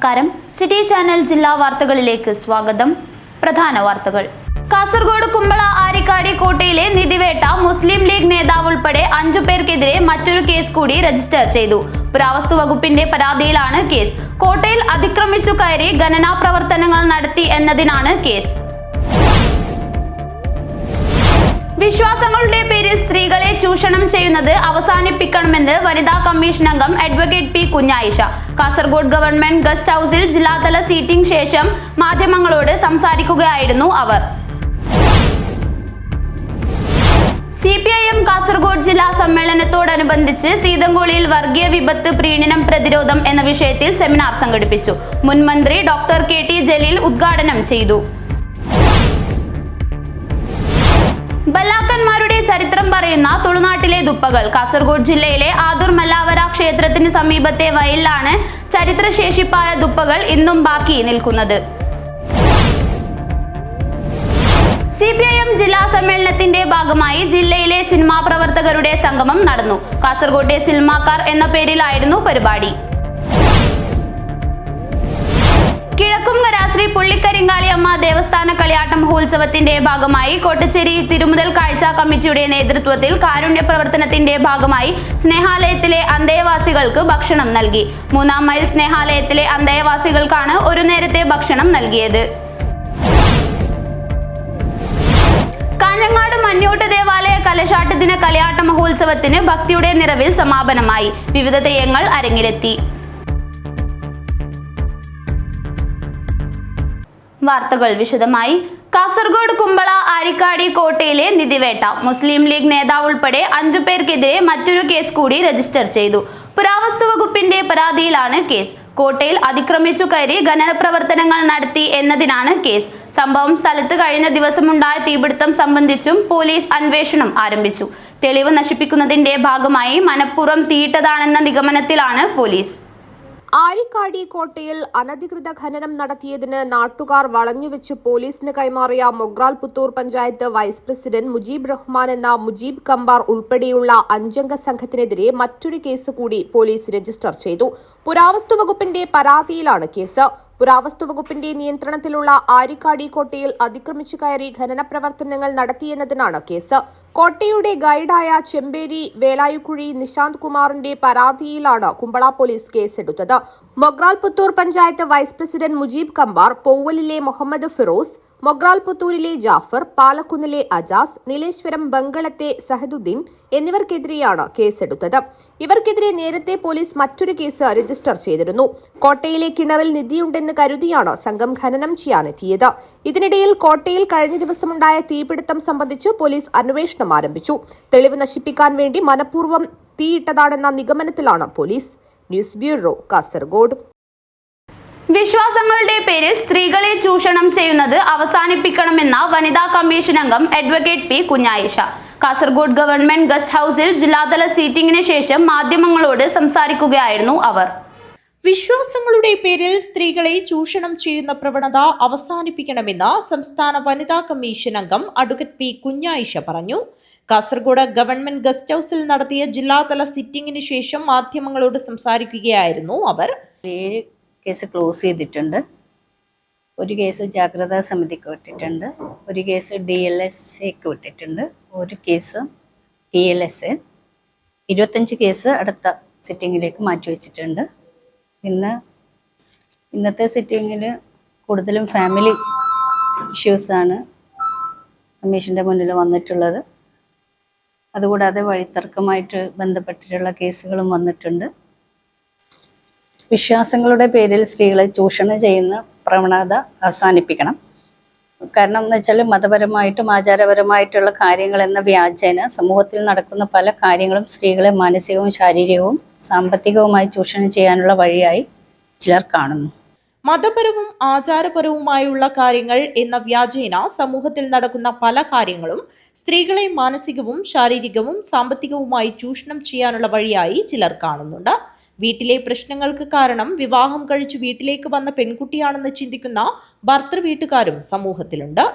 നമസ്കാരം. City channel ജില്ലാ വാർത്തകളിലേക്ക് സ്വാഗതം. പ്രധാന വാർത്തകൾ. കാസർഗോഡ് കുമ്പള ആരിക്കാടി കോട്ടയിലെ നിധിവേട്ട മുസ്ലിം ലീഗ് നേതാവ് ഉൾപ്പെടെ 5 പേർക്കെതിരെ മറ്റൊരു കേസ് കൂടി രജിസ്റ്റർ ചെയ്തു. പുരാവസ്തു വകുപ്പിന്റെ പരാതിയിലാണ് കേസ്. കോട്ടയിൽ അതിക്രമിച്ചു കയറി ഖനന പ്രവർത്തനങ്ങൾ നടത്തി എന്നതിനാണ് കേസ്. വിശ്വാസങ്ങളുടെ പേരിൽ സ്ത്രീകളെ ചൂഷണം ചെയ്യുന്നത് അവസാനിപ്പിക്കണമെന്ന് വനിതാ കമ്മീഷൻ അംഗം advocate P Kunhayisha. Kasaragod government guest ഹൌസിൽ ജില്ലാതല സീറ്റിംഗ് ശേഷം മാധ്യമങ്ങളോട് സംസാരിക്കുകയായിരുന്നു അവർ. CPIM കാസർഗോഡ് ജില്ലാ സമ്മേളനത്തോടനുബന്ധിച്ച് സീതങ്കോളിയിൽ വർഗീയ വിപത്ത് പ്രീണനം പ്രതിരോധം എന്ന വിഷയത്തിൽ സെമിനാർ സംഘടിപ്പിച്ചു. മുൻ മന്ത്രി ഡോക്ടർ KT ജലീൽ ഉദ്ഘാടനം ചെയ്തു. ബല്ലാക്കന്മാരുടെ ചരിത്രം പറയുന്ന തുളുനാട്ടിലെ ദുപ്പകൾ. കാസർഗോഡ് ജില്ലയിലെ ആദൂർ മല്ലാവര ക്ഷേത്രത്തിന് സമീപത്തെ വയലിലാണ് ചരിത്രശേഷിപ്പായ ദുപ്പകൾ ഇന്നും ബാക്കി നിൽക്കുന്നത്. CPIM ജില്ലാ സമ്മേളനത്തിന്റെ ഭാഗമായി ജില്ലയിലെ സിനിമാ പ്രവർത്തകരുടെ സംഗമം നടന്നു. കാസർഗോട്ടെ സിനിമാക്കാർ എന്ന പേരിലായിരുന്നു പരിപാടി. കിഴക്കുംകര ശ്രീ പുള്ളിക്കരിങ്കാളി അമ്മ ദേവസ്ഥാന കളിയാട്ട മഹോത്സവത്തിന്റെ ഭാഗമായി കോട്ടച്ചേരി തിരുമുതൽ കാഴ്ച കമ്മിറ്റിയുടെ നേതൃത്വത്തിൽ കാരുണ്യ പ്രവർത്തനത്തിന്റെ ഭാഗമായി സ്നേഹാലയത്തിലെ അന്തേവാസികൾക്ക് ഭക്ഷണം നൽകി. 3-ാം മൈൽ സ്നേഹാലയത്തിലെ അന്തേവാസികൾക്കാണ് ഒരു നേരത്തെ ഭക്ഷണം നൽകിയത്. കാഞ്ഞങ്ങാട് മഞ്ഞോട്ട് ദേവാലയ കലശാട്ട് ദിന കളിയാട്ട മഹോത്സവത്തിന് ഭക്തിയുടെ നിറവിൽ സമാപനമായി. വിവിധ തെയ്യങ്ങൾ അരങ്ങിലെത്തി. വാർത്തകൾ വിശദമായി. കാസർഗോഡ് കുമ്പള ആരിക്കാടി കോട്ടയിലെ നിധിവേട്ട മുസ്ലിം ലീഗ് നേതാവ് ഉൾപ്പെടെ 5 പേർക്കെതിരെ മറ്റൊരു കേസ് കൂടി രജിസ്റ്റർ ചെയ്തു. പുരാവസ്തു വകുപ്പിന്റെ പരാതിയിലാണ് കേസ്. കോട്ടയിൽ അതിക്രമിച്ചു കയറി ഖനന പ്രവർത്തനങ്ങൾ നടത്തി എന്നതിനാണ് കേസ്. സംഭവം സ്ഥലത്ത് കഴിഞ്ഞ ദിവസമുണ്ടായ തീപിടുത്തം സംബന്ധിച്ചും പോലീസ് അന്വേഷണം ആരംഭിച്ചു. തെളിവ് നശിപ്പിക്കുന്നതിന്റെ ഭാഗമായി മനഃപൂർവ്വം തീയിട്ടതാണെന്ന നിഗമനത്തിലാണ് പോലീസ്. ആരിക്കാടി കോട്ടയിൽ അനധികൃത ഖനനം നടത്തിയതിന് നാട്ടുകാർ വളഞ്ഞുവെച്ച് പോലീസിന് കൈമാറിയ മൊഗ്രാൽ പുത്തൂർ പഞ്ചായത്ത് വൈസ് പ്രസിഡന്റ് മുജീബ് റഹ്മാൻ എന്ന മുജീബ് കമ്പാർ ഉൾപ്പെടെയുള്ള 5-അംഗ സംഘത്തിനെതിരെ മറ്റൊരു കേസ് കൂടി പോലീസ് രജിസ്റ്റർ ചെയ്തു. പുരാവസ്തു വകുപ്പിന്റെ പരാതിയിലാണ് കേസ്. പുരാവസ്തു വകുപ്പിന്റെ നിയന്ത്രണത്തിലുള്ള ആരിക്കാടി കോട്ടയിൽ അതിക്രമിച്ചു കയറി ഖനന പ്രവർത്തനങ്ങൾ നടത്തിയെന്നതിനാണ് കേസ്. കോട്ടയുടെ ഗൈഡായ ചെമ്പേരി വേലായുക്കുഴി നിശാന്ത് കുമാറിന്റെ പരാതിയിലാണ് കുമ്പള പോലീസ് കേസെടുത്തത്. മൊഗ്രാൽ പുത്തൂർ പഞ്ചായത്ത് വൈസ് പ്രസിഡന്റ് മുജീബ് കമ്പാർ, പൗവലിലെ മുഹമ്മദ് ഫിറോസ്, മൊഗ്രാൽ പുത്തൂരിലെ ജാഫർ, പാലക്കുന്നിലെ അജാസ്, നീലേശ്വരം ബംഗളത്തെ സഹദുദ്ദീൻ എന്നിവർക്കെതിരെയാണ് കേസെടുത്തത്. ഇവർക്കെതിരെ നേരത്തെ പോലീസ് മറ്റൊരു കേസ് രജിസ്റ്റർ ചെയ്തിരുന്നു. കോട്ടയിലെ കിണറിൽ നിധിയുണ്ടെന്ന് കരുതിയാണ് സംഘം ഖനനം ചെയ്യാനെത്തിയത്. ഇതിനിടയിൽ കോട്ടയിൽ കഴിഞ്ഞ ദിവസമുണ്ടായ തീപിടുത്തം സംബന്ധിച്ച് പോലീസ് അന്വേഷണം ആരംഭിച്ചു. തെളിവ് നശിപ്പിക്കാൻ വേണ്ടി മനഃപൂർവ്വം തീയിട്ടതാണെന്ന നിഗമനത്തിലാണ് പോലീസ്. News bureau, Kasaragod. വിശ്വാസങ്ങളുടെ പേരിൽ സ്ത്രീകളെ ചൂഷണം ചെയ്യുന്നത് അവസാനിപ്പിക്കണമെന്ന വനിതാ കമ്മീഷൻ അംഗം advocate P Kunhayisha. Kasaragod government guest ഹൌസിൽ ജില്ലാതല സീറ്റിംഗിന് ശേഷം മാധ്യമങ്ങളോട് സംസാരിക്കുകയായിരുന്നു അവർ. വിശ്വാസങ്ങളുടെ പേരിൽ സ്ത്രീകളെ ചൂഷണം ചെയ്യുന്ന പ്രവണത അവസാനിപ്പിക്കണമെന്ന് സംസ്ഥാന വനിതാ കമ്മീഷൻ അംഗം അഡ്വക്കേറ്റ് പി കുഞ്ഞായിഷ പറഞ്ഞു. കാസർഗോഡ് ഗവൺമെന്റ് ഗസ്റ്റ് ഹൌസിൽ നടത്തിയ ജില്ലാതല സിറ്റിംഗിന് ശേഷം മാധ്യമങ്ങളോട് സംസാരിക്കുകയായിരുന്നു അവർ. 7 കേസ് ക്ലോസ് ചെയ്തിട്ടുണ്ട്. ഒരു കേസ് ജാഗ്രതാ സമിതിക്ക് വിട്ടിട്ടുണ്ട്. ഒരു കേസ് DLSAക്ക് വിട്ടിട്ടുണ്ട്. ഒരു കേസ് TLSA. 25 കേസ് അടുത്ത സിറ്റിങ്ങിലേക്ക് മാറ്റിവെച്ചിട്ടുണ്ട്. ഇന്നത്തെ സിറ്റിങ്ങിൽ കൂടുതലും ഫാമിലി ഇഷ്യൂസാണ് കമ്മീഷൻ്റെ മുന്നിൽ വന്നിട്ടുള്ളത്. അതുകൂടാതെ വഴിത്തർക്കമായിട്ട് ബന്ധപ്പെട്ടിട്ടുള്ള കേസുകളും വന്നിട്ടുണ്ട്. വിശ്വാസങ്ങളുടെ പേരിൽ സ്ത്രീകളെ ചൂഷണം ചെയ്യുന്ന പ്രവണത അവസാനിപ്പിക്കണം. കാരണം എന്ന് വെച്ചാൽ മതപരമായിട്ടും ആചാരപരമായിട്ടുള്ള കാര്യങ്ങൾ എന്ന വ്യാജേന സമൂഹത്തിൽ നടക്കുന്ന പല കാര്യങ്ങളും സ്ത്രീകളെ മാനസികവും ശാരീരികവും സാമ്പത്തികവുമായി ചൂഷണം ചെയ്യാനുള്ള വഴിയായി ചിലർ കാണുന്നു. മതപരവും ആചാരപരവുമായുള്ള കാര്യങ്ങൾ എന്ന വ്യാജേന സമൂഹത്തിൽ നടക്കുന്ന പല കാര്യങ്ങളും സ്ത്രീകളെ മാനസികവും ശാരീരികവും സാമ്പത്തികവുമായി ചൂഷണം ചെയ്യാനുള്ള വഴിയായി ചിലർ കാണുന്നുണ്ട്. വീട്ടിലെ പ്രശ്നങ്ങൾക്ക് കാരണം വിവാഹം കഴിച്ചു വീട്ടിലേക്ക് വന്ന പെൺകുട്ടിയാണെന്ന് ചിന്തിക്കുന്ന ഭർത്തൃ വീട്ടുകാരും സമൂഹത്തിലുണ്ട്.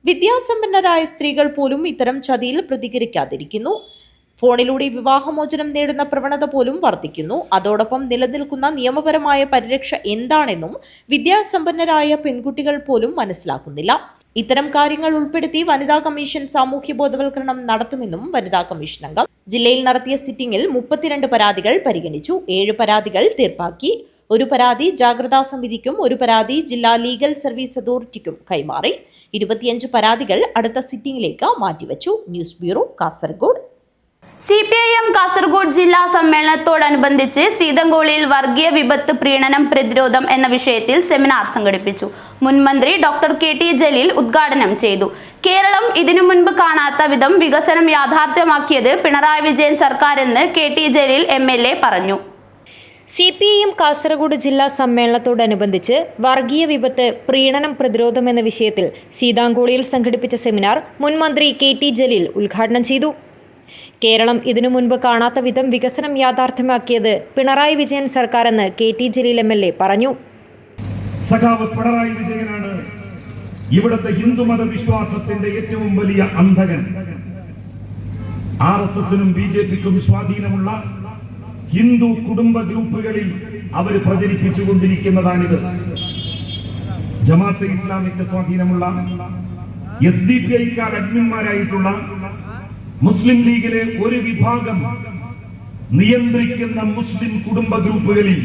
വിദ്യാസമ്പന്നരായ സ്ത്രീകൾ പോലും ഇത്തരം ചതിയിൽ പ്രതികരിക്കാതിരിക്കുന്നു. ഫോണിലൂടെ വിവാഹമോചനം നേടുന്ന പ്രവണത പോലും വർദ്ധിക്കുന്നു. അതോടൊപ്പം നിലനിൽക്കുന്ന നിയമപരമായ പരിരക്ഷ എന്താണെന്നും വിദ്യാസമ്പന്നരായ പെൺകുട്ടികൾ പോലും മനസ്സിലാക്കുന്നില്ല. ഇത്തരം കാര്യങ്ങൾ ഉൾപ്പെടുത്തി വനിതാ കമ്മീഷൻ സാമൂഹ്യ ബോധവൽക്കരണം നടത്തുമെന്നും വനിതാ കമ്മീഷൻ അംഗം ജില്ലയിൽ നടത്തിയ സിറ്റിംഗിൽ 32 പരാതികൾ പരിഗണിച്ചു. 7 പരാതികൾ തീർപ്പാക്കി. 1 പരാതി ജാഗ്രതാ സമിതിക്കും 1 പരാതി ജില്ലാ ലീഗൽ സർവീസ് അതോറിറ്റിക്കും കൈമാറി. 25 പരാതികൾ അടുത്ത സിറ്റിംഗിലേക്ക് മാറ്റിവെച്ചു. News bureau, Kasaragod. CPIM Kasaragod ജില്ലാ സമ്മേളനത്തോടനുബന്ധിച്ച് സീതങ്കോളിയിൽ വർഗീയ വിപത്ത് പ്രീണനം പ്രതിരോധം എന്ന വിഷയത്തിൽ സെമിനാർ സംഘടിപ്പിച്ചു. മുൻ മന്ത്രി ഡോക്ടർ KT ജലീൽ ഉദ്ഘാടനം ചെയ്തു. കേരളം ഇതിനു മുൻപ് കാണാത്ത വിധം വികസനം യാഥാർത്ഥ്യമാക്കിയത് പിണറായി വിജയൻ സർക്കാരെന്ന് KT ജലീൽ MLA പറഞ്ഞു. CPIM കാസർഗോഡ് ജില്ലാ സമ്മേളനത്തോടനുബന്ധിച്ച് വർഗീയ വിപത്ത് പ്രീണനം പ്രതിരോധം എന്ന വിഷയത്തിൽ സീതാങ്കോളിയിൽ സംഘടിപ്പിച്ച സെമിനാർ മുൻ മന്ത്രി KT ജലീൽ ഉദ്ഘാടനം ചെയ്തു. കേരളം ഇതിനു മുൻപ് കാണാത്ത വിധം വികസനം യാഥാർത്ഥ്യമാക്കിയത് പിണറായി വിജയൻ സർക്കാരെന്ന് KT ജലീൽ MLA പറഞ്ഞു. സഖാവ് പിണറായി വിജയനാണ് ഇവിടുത്തെ ഹിന്ദുമത വിശ്വാസത്തിന്റെ ഏറ്റവും വലിയ അന്ധകൻ. RSSനും BJPക്കും സ്വാധീനമുള്ള ഹിന്ദു കുടുംബ ഗ്രൂപ്പുകളിൽ അവർ പ്രചരിപ്പിച്ചുകൊണ്ടിരിക്കുന്നതാണിത്. ജമാഅത്തെ ഇസ്ലാമിക്ക് സ്വാധീനമുള്ള SDPIക്കാർ അഡ്മിന്മാരായിട്ടുള്ള മുസ്ലിം ലീഗിലെ ഒരു വിഭാഗം നിയന്ത്രിക്കുന്ന മുസ്ലിം കുടുംബ ഗ്രൂപ്പുകളിൽ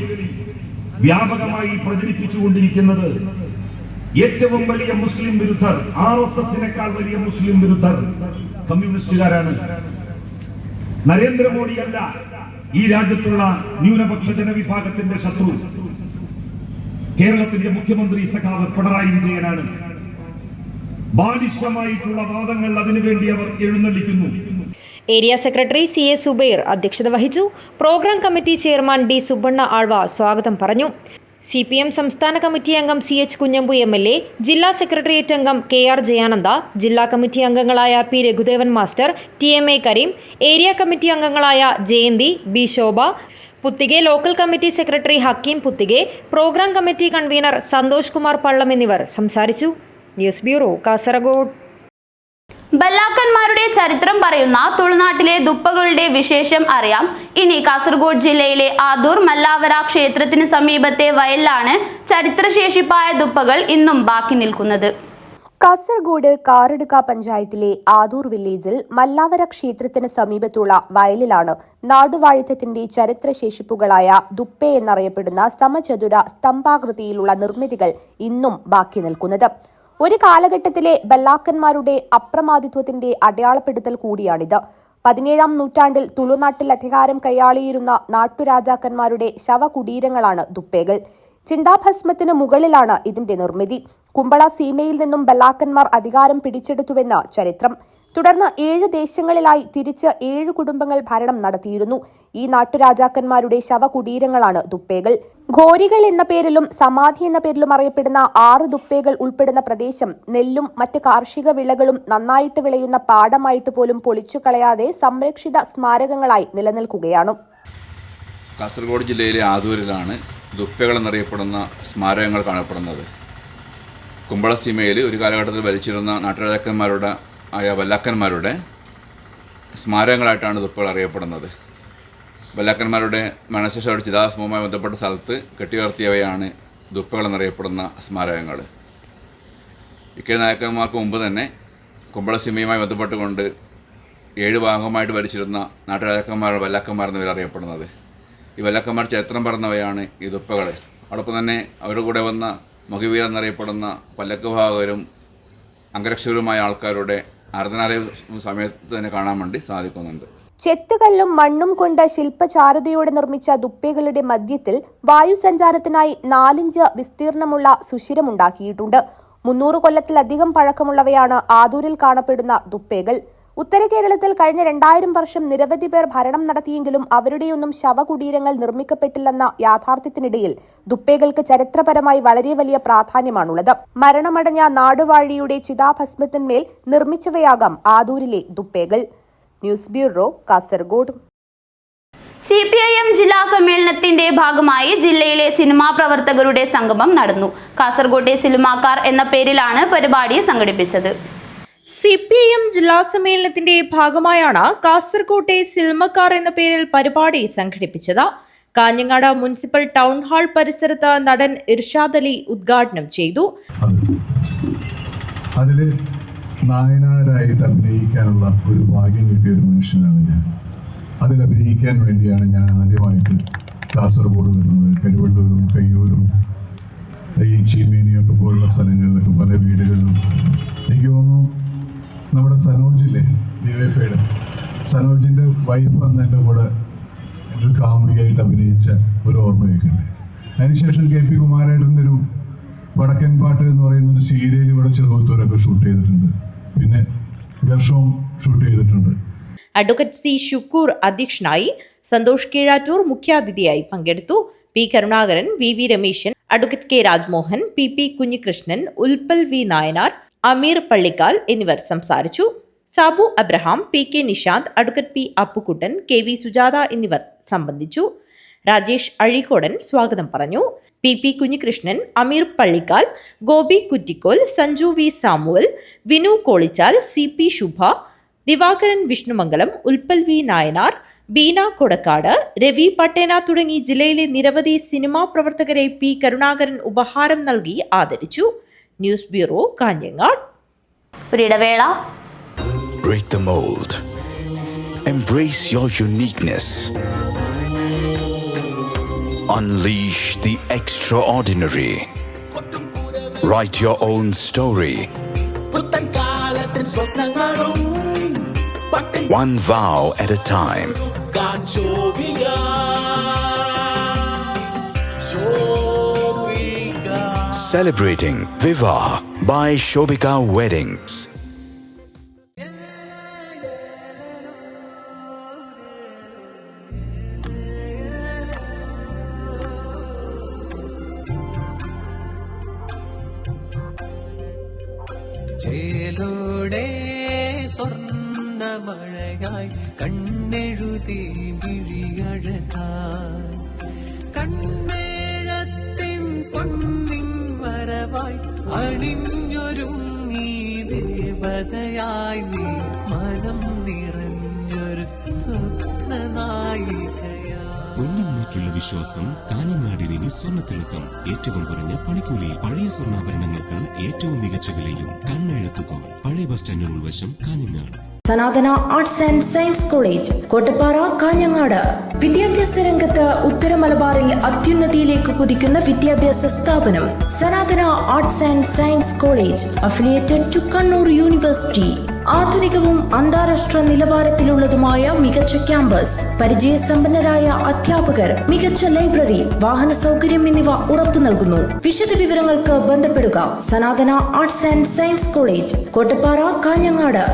വ്യാപകമായി പ്രചരിപ്പിച്ചുകൊണ്ടിരിക്കുന്നത് ഏറ്റവും വലിയ മുസ്ലിം വിരുദ്ധർ, RSSനേക്കാൾ വലിയ മുസ്ലിം വിരുദ്ധർ കമ്മ്യൂണിസ്റ്റുകാരാണ്. നരേന്ദ്രമോദിയല്ല ഈ രാജ്യത്തുള്ള ന്യൂനപക്ഷ ജനവിഭാഗത്തിന്റെ ശത്രു. കേരളത്തിന്റെ മുഖ്യമന്ത്രി സഖാവ് പിണറായി വിജയനാണ്. ബാലിശമായിട്ടുള്ള വാദങ്ങൾ അതിനുവേണ്ടി അവർ എഴുന്നള്ളിക്കുന്നു. ഏരിയ സെക്രട്ടറി CA സുബൈർ അധ്യക്ഷത വഹിച്ചു. Programme committee chairman D Subbanna Alva സ്വാഗതം പറഞ്ഞു. CPM സംസ്ഥാന കമ്മിറ്റി അംഗം CH കുഞ്ഞമ്പു MLA, ജില്ലാ സെക്രട്ടേറിയറ്റ് അംഗം KR ജയാനന്ദ, ജില്ലാ കമ്മിറ്റി അംഗങ്ങളായ P Raghudevan master, TMA Kareem, area committee അംഗങ്ങളായ Jayanthi, B Shobha, Puthige local committee secretary Hakeem Puthige, programme committee convener Santhosh Kumar Pallam എന്നിവർ സംസാരിച്ചു. News bureau, Kasaragod. ബല്ലാക്കന്മാരുടെ ചരിത്രം പറയുന്ന തുളുനാട്ടിലെ ദുപ്പകളുടെ വിശേഷം അറിയാം. ഇനി കാസർഗോഡ് ജില്ലയിലെ ആദൂർ മല്ലാവര ക്ഷേത്രത്തിന് സമീപത്തെ വയലിലാണ് ചരിത്രശേഷിപ്പായ ദുപ്പകൾ ഇന്നും ബാക്കി നിൽക്കുന്നത്. കാസർഗോഡ് കാറടുക്ക പഞ്ചായത്തിലെ ആദൂർ വില്ലേജിൽ മല്ലാവര ക്ഷേത്രത്തിന് സമീപത്തുള്ള വയലിലാണ് നാടുവാഴിത്തത്തിന്റെ ചരിത്രശേഷിപ്പുകളായ ദുപ്പെ എന്നറിയപ്പെടുന്ന സമചതുര സ്തംഭാകൃതിയിലുള്ള നിർമ്മിതികൾ ഇന്നും ബാക്കി നിൽക്കുന്നത്. ഒരു കാലഘട്ടത്തിലെ ബല്ലാക്കന്മാരുടെ അപ്രമാദിത്വത്തിന്റെ അടയാളപ്പെടുത്തൽ കൂടിയാണിത്. 17-ാം നൂറ്റാണ്ടിൽ തുളുനാട്ടിൽ അധികാരം കൈയാളിയിരുന്ന നാട്ടുരാജാക്കന്മാരുടെ ശവകുടീരങ്ങളാണ് ദുപ്പേകൾ. ചിന്താഭസ്മത്തിന് മുകളിലാണ് ഇതിന്റെ നിർമ്മിതി. കുമ്പള സീമയിൽ നിന്നും ബല്ലാക്കന്മാർ അധികാരം പിടിച്ചെടുത്തുവെന്ന് ചരിത്രം. തുടർന്ന് 7 ദേശങ്ങളിലായി തിരിച്ച് 7 കുടുംബങ്ങൾ ഭരണം നടത്തിയിരുന്നു. ഈ നാട്ടുരാജാക്കന്മാരുടെ ശവകുടീരങ്ങളാണ് ദുപ്പേകൾ. ഘോരികൾ എന്ന പേരിലും സമാധി എന്ന പേരിലും അറിയപ്പെടുന്ന 6 ദുപ്പേകൾ ഉൾപ്പെടുന്ന പ്രദേശം നെല്ലും മറ്റ് കാർഷിക വിളകളും നന്നായിട്ട് വിളയുന്ന പാടമായിട്ട് പോലും പൊളിച്ചു കളയാതെ സംരക്ഷിത സ്മാരകങ്ങളായി നിലനിൽക്കുകയാണ്. കാസർഗോഡ് ജില്ലയിലെ ആദൂരിലാണ് ദുപ്പകൾ എന്നറിയപ്പെടുന്ന സ്മാരകങ്ങൾ കാണപ്പെടുന്നത്. കുമ്പളസീമയിൽ ഒരു കാലഘട്ടത്തിൽ ഭരിച്ചിരുന്ന നാട്ടുരാജാക്കന്മാരുടെ വല്ലാക്കന്മാരുടെ സ്മാരകങ്ങളായിട്ടാണ് ദുപ്പകൾ അറിയപ്പെടുന്നത്. വല്ലാക്കന്മാരുടെ മരണശേഷം ചിതാഭസ്മവുമായി ബന്ധപ്പെട്ട സ്ഥലത്ത് കെട്ടിയുയർത്തിയവയാണ് ദുപ്പകൾ എന്നറിയപ്പെടുന്ന സ്മാരകങ്ങൾ. ഇക്കേ നായക്കന്മാർക്ക് മുമ്പ് തന്നെ കുമ്പളസീമയുമായി ബന്ധപ്പെട്ടുകൊണ്ട് 7 ഭാഗമായിട്ട് ഭരിച്ചിരുന്ന നാട്ടുരാജാക്കന്മാരുടെ വല്ലാക്കന്മാരെന്ന പേര് അറിയപ്പെടുന്നത്. ഈ വല്ലാക്കന്മാർ ചരിത്രം പറഞ്ഞവയാണ് ഈ ദുപ്പകൾ. അതോടൊപ്പം തന്നെ അവരുടെ കൂടെ വന്ന മുഖവീർ എന്നറിയപ്പെടുന്ന പല്ലക്ക് ഭാഗവരും അംഗരക്ഷകരുമായ ആൾക്കാരുടെ ആരാധനാലയ സമയത്ത് തന്നെ കാണാൻ വേണ്ടി സാധിക്കുന്നുണ്ട്. ചെത്തുകല്ലും മണ്ണും കൊണ്ട് ശില്പചാരുതയോടെ നിർമ്മിച്ച ദുപ്പകളുടെ മധ്യത്തിൽ വായുസഞ്ചാരത്തിനായി 4 ഇഞ്ച് വിസ്തീർണമുള്ള സുഷിരമുണ്ടാക്കിയിട്ടുണ്ട്. 300 കൊല്ലത്തിലധികം പഴക്കമുള്ളവയാണ് ആദൂരിൽ കാണപ്പെടുന്ന ദുപ്പകൾ. ഉത്തര കേരളത്തിൽ കഴിഞ്ഞ 2000 വർഷം നിരവധി പേർ ഭരണം നടത്തിയെങ്കിലും അവരുടെയൊന്നും ശവകുടീരങ്ങൾ നിർമ്മിക്കപ്പെട്ടില്ലെന്ന യാഥാർത്ഥ്യത്തിനിടയിൽ ദുപ്പേകൾക്ക് ചരിത്രപരമായി വളരെ വലിയ പ്രാധാന്യമാണുള്ളത്. മരണമടഞ്ഞ നാടുവാഴിയുടെ ചിതാഭസ്മത്തിന്മേൽ നിർമ്മിച്ചവയാകാം ആദൂരിലെ ദുപ്പേകൾ. News bureau, Kasaragod. CPIM ജില്ലാ സമ്മേളനത്തിന്റെ ഭാഗമായി ജില്ലയിലെ സിനിമാ പ്രവർത്തകരുടെ സംഗമം നടന്നു. കാസർഗോട്ടെ സിനിമാക്കാർ എന്ന പേരിലാണ് പരിപാടി സംഘടിപ്പിച്ചത്. CPIM ജില്ലാ സമ്മേളനത്തിന്റെ ഭാഗമായാണ് കാസർകോട്ടെ സിൽമക്കാർ എന്ന പേരിൽ പരിപാടി സംഘടിപ്പിച്ചത്. കാഞ്ഞങ്ങാട് മുനിസിപ്പൽ ടൗൺ ഹാൾ പരിസരത്ത് നടൻ ഇർഷാദ് അലി ഉദ്ഘാടനം ചെയ്തു. അതില് നായനാരായിട്ട് അഭിനയിക്കാനുള്ള ഒരു ഭാഗ്യം കിട്ടിയ ഒരു മനുഷ്യനാണ് ഞാൻ. അതിൽ അഭിനയിക്കാൻ വേണ്ടിയാണ് ഞാൻ ആദ്യമായിട്ട് കാസർഗോഡ് വരുന്നത്. കരുവള്ളൂരും കയ്യൂരും ഈ ചീമേനിയൊക്കെ പോലുള്ള സ്ഥലങ്ങളിലൊക്കെ പല വീടുകളിലും എനിക്ക് തോന്നുന്നു നമ്മുടെ സനോജില്ലേ ഡിവൈഫൈയുടെ സനോജിൻ്റെ വൈഫ് അന്ന് എൻ്റെ കൂടെ ഒരു കാമുകിയായിട്ട് അഭിനയിച്ച ഒരു ഓർമ്മയൊക്കെ ഉണ്ട്. അതിനുശേഷം KP കുമാരേട്ടൻ്റെ ഒരു വടക്കൻ പാട്ട് എന്ന് പറയുന്ന ഒരു സീരിയൽ ഇവിടെ ചെറുപ്പത്തൂരൊക്കെ ഷൂട്ട് ചെയ്തിട്ടുണ്ട്. പിന്നെ വർഷവും ഷൂട്ട് ചെയ്തിട്ടുണ്ട്. Advocate C. ഷുക്കൂർ അധ്യക്ഷനായി. സന്തോഷ് കീഴാറ്റൂർ മുഖ്യാതിഥിയായി പങ്കെടുത്തു. P. Karunakaran, VV Rameshan, advocate K. Rajmohan, PP Kunhikrishnan, Utpal V. Nayanar, Ameer Pallikkal എന്നിവർ സംസാരിച്ചു. Sabu Abraham, PK Nishanth, advocate P. Appukuttan, KV Sujatha എന്നിവർ സംബന്ധിച്ചു. രാജേഷ് അഴീക്കോടൻ സ്വാഗതം പറഞ്ഞു. PP Kunhikrishnan, Ameer Pallikkal, Gopi Kuttikkol, Sanju V. Samuel, Vinu Kolichal, CP Shubha, Divakaran Vishnumangalam, Utpal V. Nayanar, Beena Kodakkad, Ravi Pattena തുടങ്ങി ജില്ലയിലെ നിരവധി സിനിമാ പ്രവർത്തകരെ P. കരുണാകരൻ ഉപഹാരം നൽകി ആദരിച്ചു. News bureau, Kanhangad. ഒരിടവേള. Break the mold. Embrace your uniqueness. Unleash the extraordinary. Write your own story. One vow at a time. Celebrating Viva by Shobika Weddings. ചേലോടെ സ്വർണ്ണമഴയായി കണ്ണെഴുതി വിഴിയഴകായി കണ്ണേഴത്തിൻ പൊന്നിൻ വരവായി അണിഞ്ഞൊരുങ്ങി ദേവതയായി നീ മനം നിറഞ്ഞൊരു സ്വപ്നനായികയായി. പൊന്നിന്മേറ്റുള്ള വിശ്വാസം കാഞ്ഞങ്ങാടിന് സ്വർണ്ണത്തിളക്കം. ഏറ്റവും കുറഞ്ഞ പണിക്കൂലിയിൽ പഴയ സ്വർണ്ണാഭരണങ്ങൾക്ക് ഏറ്റവും മികച്ച വിലയും കണ്ണെഴുത്തുകൾ. പഴയ ബസ് സ്റ്റാൻഡിന് ഉൾവശം, Kanhangad. Sanathana arts and science college, Kottappara, Kanhangad. വിദ്യാഭ്യാസ രംഗത്ത് ഉത്തര മലബാറിൽ അത്യുന്നതിയിലേക്ക് കുതിക്കുന്ന വിദ്യാഭ്യാസ സ്ഥാപനം Sanathana arts and science college, affiliated to Kannur university. ആധുനികവും അന്താരാഷ്ട്ര നിലവാരത്തിലുള്ളതുമായ മികച്ച ക്യാമ്പസ്, പരിചയസമ്പന്നരായ അധ്യാപകർ, മികച്ച ലൈബ്രറി, വാഹന സൗകര്യം എന്നിവ ഉറപ്പു നൽകുന്നു. വിശദ വിവരങ്ങൾക്ക് ബന്ധപ്പെടുക. Sanathana arts and science college, Kottappara, Kanhangad.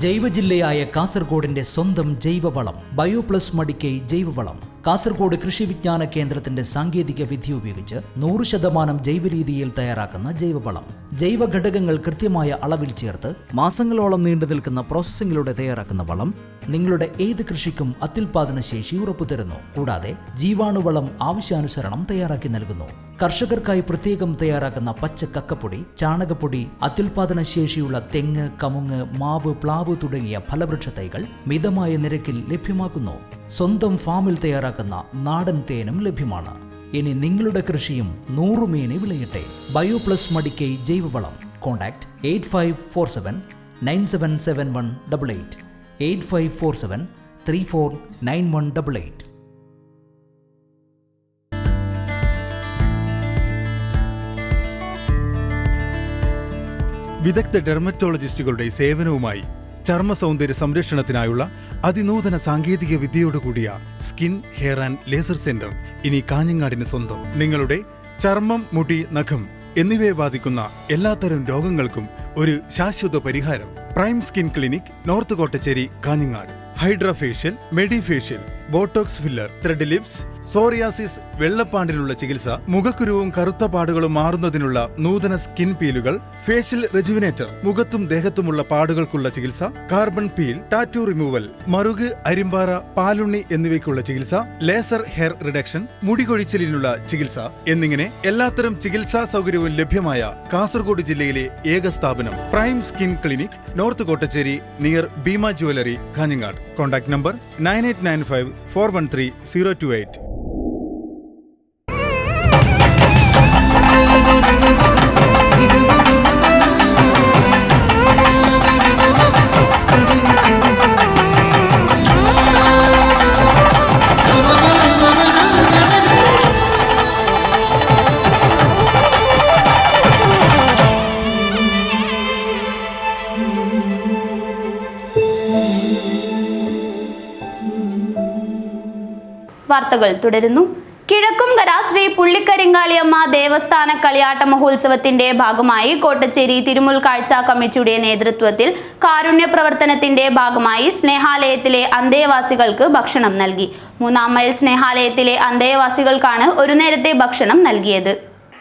ജൈവജില്ലയായ കാസർഗോഡിന്റെ സ്വന്തം ജൈവവളം ബയോപ്ലസ് മടിക്കൈ ജൈവവളം. കാസർഗോഡ് കൃഷി വിജ്ഞാന കേന്ദ്രത്തിന്റെ സാങ്കേതിക വിദ്യ ഉപയോഗിച്ച് 100% ജൈവരീതിയിൽ തയ്യാറാക്കുന്ന ജൈവവളം. ജൈവ ഘടകങ്ങൾ കൃത്യമായ അളവിൽ ചേർത്ത് മാസങ്ങളോളം നീണ്ടു നിൽക്കുന്ന പ്രോസസ്സിംഗിലൂടെ തയ്യാറാക്കുന്ന വളം നിങ്ങളുടെ ഏത് കൃഷിക്കും അത്യുൽപാദന ശേഷി ഉറപ്പുതരുന്നു. കൂടാതെ ജീവാണുവളം ആവശ്യാനുസരണം തയ്യാറാക്കി നൽകുന്നു. കർഷകർക്കായി പ്രത്യേകം തയ്യാറാക്കുന്ന പച്ച കക്കപ്പൊടി, ചാണകപ്പൊടി, അത്യുൽപാദന ശേഷിയുള്ള തെങ്ങ്, കമുങ്ങ്, മാവ്, പ്ലാവ് തുടങ്ങിയ ഫലവൃക്ഷ തൈകൾ മിതമായ നിരക്കിൽ ലഭ്യമാക്കുന്നു. സ്വന്തം ഫാമിൽ തയ്യാറാക്കുന്ന നാടൻ തേനും ലഭ്യമാണ്. ഇനി നിങ്ങളുടെ കൃഷിയും 100 മേനി വിളയട്ടെ. ബയോപ്ലസ് മടിക്കൈ ജൈവവളം. കോൺടാക്ട് 8547977188, 8547349188. വിദഗ്ധ ഡെർമറ്റോളജിസ്റ്റുകളുടെ സേവനവുമായി ചർമ്മ സൗന്ദര്യ സംരക്ഷണത്തിനായുള്ള അതിനൂതന സാങ്കേതിക വിദ്യയോടുകൂടിയ skin, hair and laser centre ഇനി കാഞ്ഞങ്ങാടിന് സ്വന്തം. നിങ്ങളുടെ ചർമ്മം, മുടി, നഖം എന്നിവയെ ബാധിക്കുന്ന എല്ലാത്തരം രോഗങ്ങൾക്കും ഒരു ശാശ്വത പരിഹാരം. Prime skin clinic, north Kottachery, Kanhangad. Hydrafacial, medifacial, Botox filler, thread lips, psoriasis, വെള്ളപ്പാണ്ടിനുള്ള ചികിത്സ, മുഖക്കുരുവും കറുത്ത പാടുകളും മാറുന്നതിനുള്ള നൂതന സ്കിൻ പീലുകൾ, ഫേഷ്യൽ റെജുവിനേറ്റർ, മുഖത്തും ദേഹത്തുമുള്ള പാടുകൾക്കുള്ള ചികിത്സ, കാർബൺ പീൽ, ടാറ്റു റിമൂവൽ, മറുക്, അരിമ്പാറ, പാലുണ്ണി എന്നിവയ്ക്കുള്ള ചികിത്സ, ലേസർ ഹെയർ റിഡക്ഷൻ, മുടികൊഴിച്ചിലിനുള്ള ചികിത്സ എന്നിങ്ങനെ എല്ലാത്തരം ചികിത്സാ സൗകര്യവും ലഭ്യമായ കാസർഗോഡ് ജില്ലയിലെ ഏക സ്ഥാപനം prime skin clinic, north Kottacheri, near Bhima jewellery, Kanhangad. Contact number 9895 413 028. വാർത്തകൾ തുടരുന്നു. കിഴക്കുംകര ശ്രീ പുള്ളിക്കരിങ്കാളിയമ്മ ദേവസ്ഥാന കളിയാട്ട മഹോത്സവത്തിന്റെ ഭാഗമായി കോട്ടച്ചേരി തിരുമുൽക്കാഴ്ച കമ്മിറ്റിയുടെ നേതൃത്വത്തിൽ കാരുണ്യ പ്രവർത്തനത്തിന്റെ ഭാഗമായി സ്നേഹാലയത്തിലെ അന്തേവാസികൾക്ക് ഭക്ഷണം നൽകി. 3-ാം മൈൽ സ്നേഹാലയത്തിലെ അന്തേവാസികൾക്കാണ് ഒരു നേരത്തെ ഭക്ഷണം നൽകിയത്.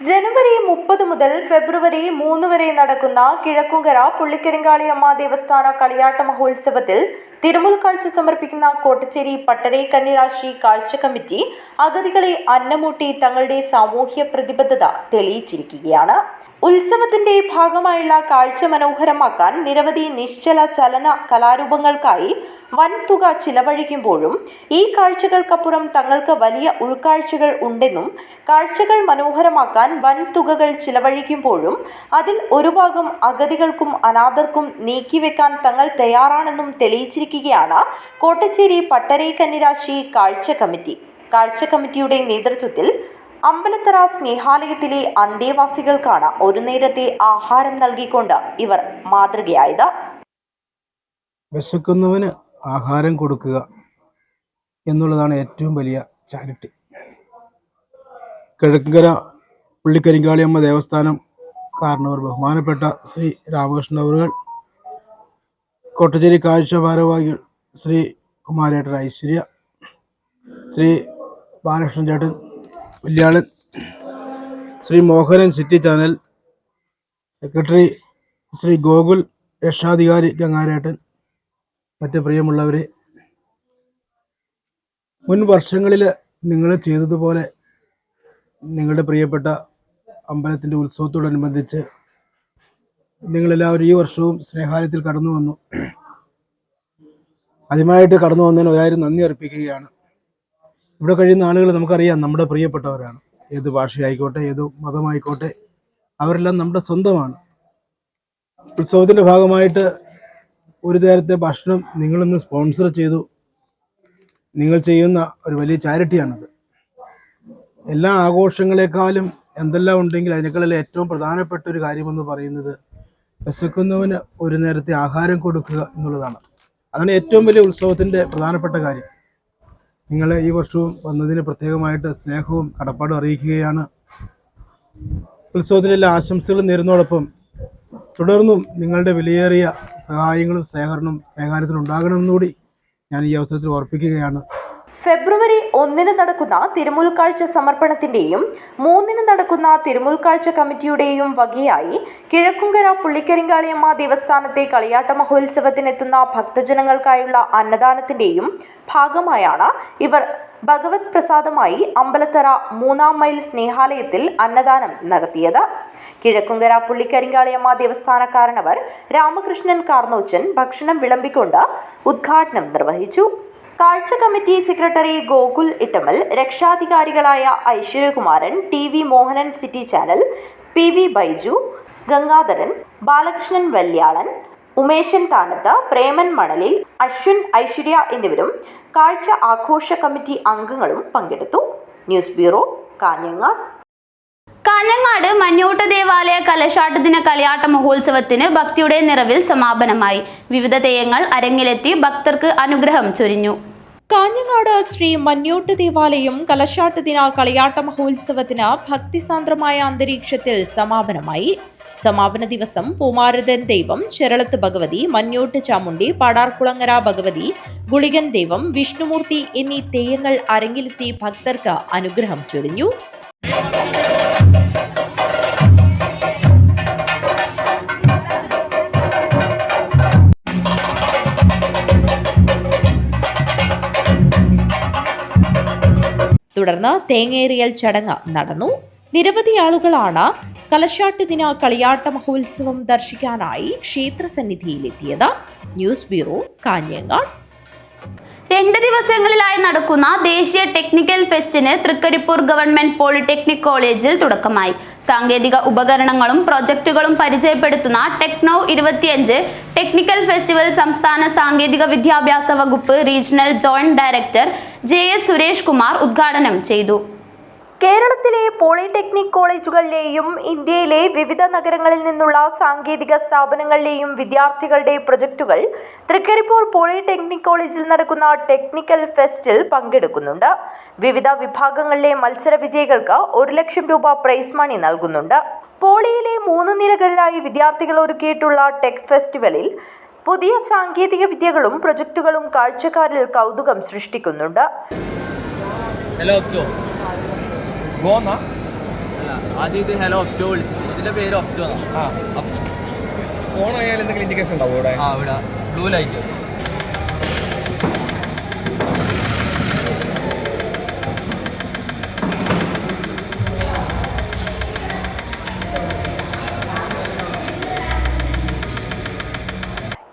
ജനുവരി 30 മുതൽ ഫെബ്രുവരി 3 വരെ നടക്കുന്ന കിഴക്കുംകര പുള്ളിക്കരിങ്കാളിയമ്മ ദേവസ്ഥാന കളിയാട്ട മഹോത്സവത്തിൽ തിരുമുൽക്കാഴ്ച സമർപ്പിക്കുന്ന കോട്ടച്ചേരി പട്ടരൈ കന്നിരാശി കാഴ്ച കമ്മിറ്റി അഗതികളെ അന്നമൂട്ടി തങ്ങളുടെ സാമൂഹ്യ പ്രതിബദ്ധത തെളിയിച്ചിരിക്കുകയാണ്. ഉത്സവത്തിന്റെ ഭാഗമായുള്ള കാഴ്ച മനോഹരമാക്കാൻ നിരവധി നിശ്ചല ചലന കലാരൂപങ്ങൾക്കായി വൻതുക ചിലവഴിക്കുമ്പോഴും ഈ കാഴ്ചകൾക്കപ്പുറം തങ്ങൾക്ക് വലിയ ഉൾക്കാഴ്ചകൾ ഉണ്ടെന്നും കാഴ്ചകൾ മനോഹരമാക്കാൻ വൻതുകകൾ ചിലവഴിക്കുമ്പോഴും അതിൽ ഒരു ഭാഗം അഗതികൾക്കും അനാഥർക്കും നീക്കിവെക്കാൻ തങ്ങൾ തയ്യാറാണെന്നും തെളിയിച്ചിരിക്കുകയാണ് കോട്ടച്ചേരി പട്ടരൈ കന്നിരാശി കാഴ്ച കമ്മിറ്റി. കാഴ്ച കമ്മിറ്റിയുടെ നേതൃത്വത്തിൽ അമ്പലത്തറ സ്നേഹാലയത്തിലെ അന്തേവാസികൾക്കാണ് ഒരു നേരത്തെ ആഹാരം നൽകിക്കൊണ്ട് ഇവർ മാതൃകയായത്. വിശക്കുന്നവന് ആഹാരം കൊടുക്കുക എന്നുള്ളതാണ് ഏറ്റവും വലിയ ചാരിറ്റി. കിഴക്കര പുള്ളിക്കരിങ്കാളിയമ്മ ദേവസ്ഥാനം കാരണവർ ബഹുമാനപ്പെട്ട ശ്രീ രാമകൃഷ്ണൻ അവറുകൾ, കോട്ടച്ചേരി കാഴ്ച ഭാരവാഹികൾ ശ്രീ കുമാരേട്ടൻ ഐശ്വര്യ, ശ്രീ ബാലകൃഷ്ണൻ ചേട്ടൻ Valyalan, Shri Mohanan city channel secretary Shri Gokul, രക്ഷാധികാരി ഗംഗാരേട്ടൻ, മറ്റ് പ്രിയമുള്ളവരെ, മുൻ വർഷങ്ങളിൽ നിങ്ങൾ ചെയ്തതുപോലെ നിങ്ങളുടെ പ്രിയപ്പെട്ട അമ്പലത്തിൻ്റെ ഉത്സവത്തോടനുബന്ധിച്ച് നിങ്ങളെല്ലാവരും ഈ വർഷവും സ്നേഹാലയത്തിൽ കടന്നു വന്നു. ആദ്യമായിട്ട് കടന്നു വന്നതിന് ഒരായിരം നന്ദി അർപ്പിക്കുകയാണ്. ഇവിടെ കഴിയുന്ന ആളുകൾ നമുക്കറിയാം നമ്മുടെ പ്രിയപ്പെട്ടവരാണ്. ഏത് ഭാഷയായിക്കോട്ടെ, ഏത് മതമായിക്കോട്ടെ, അവരെല്ലാം നമ്മുടെ സ്വന്തമാണ്. ഉത്സവത്തിൻ്റെ ഭാഗമായിട്ട് ഒരു നേരത്തെ ഭക്ഷണം നിങ്ങളിന്ന് സ്പോൺസർ ചെയ്തു. നിങ്ങൾ ചെയ്യുന്ന ഒരു വലിയ ചാരിറ്റിയാണത്. എല്ലാ ആഘോഷങ്ങളെക്കാളും എന്തെല്ലാം ഉണ്ടെങ്കിൽ അതിനേക്കാളും ഏറ്റവും പ്രധാനപ്പെട്ട ഒരു കാര്യമെന്ന് പറയുന്നത് വിശക്കുന്നവന് ഒരു നേരത്തെ ആഹാരം കൊടുക്കുക എന്നുള്ളതാണ്. അതാണ് ഏറ്റവും വലിയ ഉത്സവത്തിൻ്റെ പ്രധാനപ്പെട്ട കാര്യം. നിങ്ങൾ ഈ വർഷവും വന്നതിന് പ്രത്യേകമായിട്ട് സ്നേഹവും കടപ്പാടും അറിയിക്കുകയാണ്. ഉത്സവത്തിൻ്റെ എല്ലാ ആശംസകളും നേരുന്നതോടൊപ്പം തുടർന്നും നിങ്ങളുടെ വിലയേറിയ സഹായങ്ങളും സ്നേഹാലയത്തിനുണ്ടാകണമെന്നുകൂടി ഞാൻ ഈ അവസരത്തിൽ ഓർപ്പിക്കുകയാണ്. ഫെബ്രുവരി 1 നടക്കുന്ന തിരുമുൽക്കാഴ്ച സമർപ്പണത്തിന്റെയും 3 നടക്കുന്ന തിരുമുൽക്കാഴ്ച കമ്മിറ്റിയുടെയും വകയായി കിഴക്കുംകര പുള്ളിക്കരിങ്കാളിയമ്മ ദേവസ്ഥാനത്തെ കളിയാട്ട മഹോത്സവത്തിനെത്തുന്ന ഭക്തജനങ്ങൾക്കായുള്ള അന്നദാനത്തിന്റെയും ഭാഗമായാണ് ഇവർ ഭഗവത് പ്രസാദമായി അമ്പലത്തറ 3-ാം മൈൽ സ്നേഹാലയത്തിൽ അന്നദാനം നടത്തിയത്. കിഴക്കുംകര പുള്ളിക്കരിങ്കാളിയമ്മ ദേവസ്ഥാന കാരണവർ രാമകൃഷ്ണൻ കാർന്നോച്ചൻ ഭക്ഷണം വിളമ്പിക്കൊണ്ട് ഉദ്ഘാടനം നിർവഹിച്ചു. കാഴ്ച കമ്മിറ്റി സെക്രട്ടറി ഗോകുൽ ഇട്ടമൽ, രക്ഷാധികാരികളായ Aishwaryakumaran, TV Mohanan city channel, PV Baiju, Gangadharan, Balakrishnan Valyalan, Umeshan Thanathu, Preman Manalil, Ashwin, Aishwarya എന്നിവരും കാഴ്ച ആഘോഷ കമ്മിറ്റി അംഗങ്ങളും പങ്കെടുത്തു. News bureau, Kanhangad. കാഞ്ഞങ്ങാട് മഞ്ഞോട്ട് ദേവാലയ കലശാട്ട് ദിന കളിയാട്ട മഹോത്സവത്തിന് ഭക്തിയുടെ നിറവിൽ സമാപനമായി. വിവിധ തെയ്യങ്ങൾ അരങ്ങിലെത്തി ഭക്തർക്ക് അനുഗ്രഹം ചൊരിഞ്ഞു. കാഞ്ഞങ്ങാട് ശ്രീ മഞ്ഞോട്ട് ദേവാലയം കലശാട്ട് ദിന കളിയാട്ട മഹോത്സവത്തിന് ഭക്തിസാന്ദ്രമായ അന്തരീക്ഷത്തിൽ സമാപനമായി. സമാപന ദിവസം പൂമാരതൻ ദൈവം, ചെറളത്ത് ഭഗവതി, മഞ്ഞോട്ട് ചാമുണ്ടി, പാടാർകുളങ്ങര ഭഗവതി, ഗുളികൻ ദൈവം, വിഷ്ണുമൂർത്തി എന്നീ തെയ്യങ്ങൾ അരങ്ങിലെത്തി ഭക്തർക്ക് അനുഗ്രഹം ചൊരിഞ്ഞു. തുടർന്ന് തേങ്ങേറിയൽ ചടങ്ങ് നടന്നു. നിരവധി ആളുകളാണ് കലശാട്ട് ദിന കളിയാട്ട മഹോത്സവം ദർശിക്കാനായി ക്ഷേത്രസന്നിധിയിലെത്തിയത്. News bureau, Kanhangad. 2 ദിവസങ്ങളിലായി നടക്കുന്ന ദേശീയ ടെക്നിക്കൽ ഫെസ്റ്റിന് തൃക്കരിപ്പൂർ ഗവൺമെന്റ് പോളിടെക്നിക് കോളേജിൽ തുടക്കമായി. സാങ്കേതിക ഉപകരണങ്ങളും പ്രൊജക്ടുകളും പരിചയപ്പെടുത്തുന്ന ടെക്നോ 25 ടെക്നിക്കൽ ഫെസ്റ്റിവൽ സംസ്ഥാന സാങ്കേതിക വിദ്യാഭ്യാസ വകുപ്പ് regional joint director JS Suresh Kumar ഉദ്ഘാടനം ചെയ്തു. കേരളത്തിലെ പോളിടെക്നിക് കോളേജുകളിലെയും ഇന്ത്യയിലെ വിവിധ നഗരങ്ങളിൽ നിന്നുള്ള സാങ്കേതിക സ്ഥാപനങ്ങളിലെയും വിദ്യാർത്ഥികളുടെ പ്രൊജക്ടുകൾ തൃക്കരിപ്പൂർ പോളിടെക്നിക് കോളേജിൽ നടക്കുന്ന ടെക്നിക്കൽ ഫെസ്റ്റിൽ പങ്കെടുക്കുന്നുണ്ട്. വിവിധ വിഭാഗങ്ങളിലെ മത്സര വിജയികൾക്ക് 1 ലക്ഷം രൂപ പ്രൈസ് മണി നൽകുന്നുണ്ട്. പോളിയിലെ 3 നിലകളിലായി വിദ്യാർത്ഥികൾ ഒരുക്കിയിട്ടുള്ള ടെക് ഫെസ്റ്റിവലിൽ പുതിയ സാങ്കേതിക വിദ്യകളും പ്രൊജക്ടുകളും കാഴ്ചക്കാരിൽ കൗതുകം സൃഷ്ടിക്കുന്നുണ്ട്. ആദ്യം ഇത് ഹലോ ഒപ്റ്റോ വിളിച്ചു. ഇതിന്റെ പേര് ഒപ്റ്റോ. ഓൺ ആയാലും എന്തെങ്കിലും ഇൻഡിക്കേഷൻ ഉണ്ടാവും ഇവിടെ? ഇവിടെ ബ്ലൂ ലൈറ്റ്.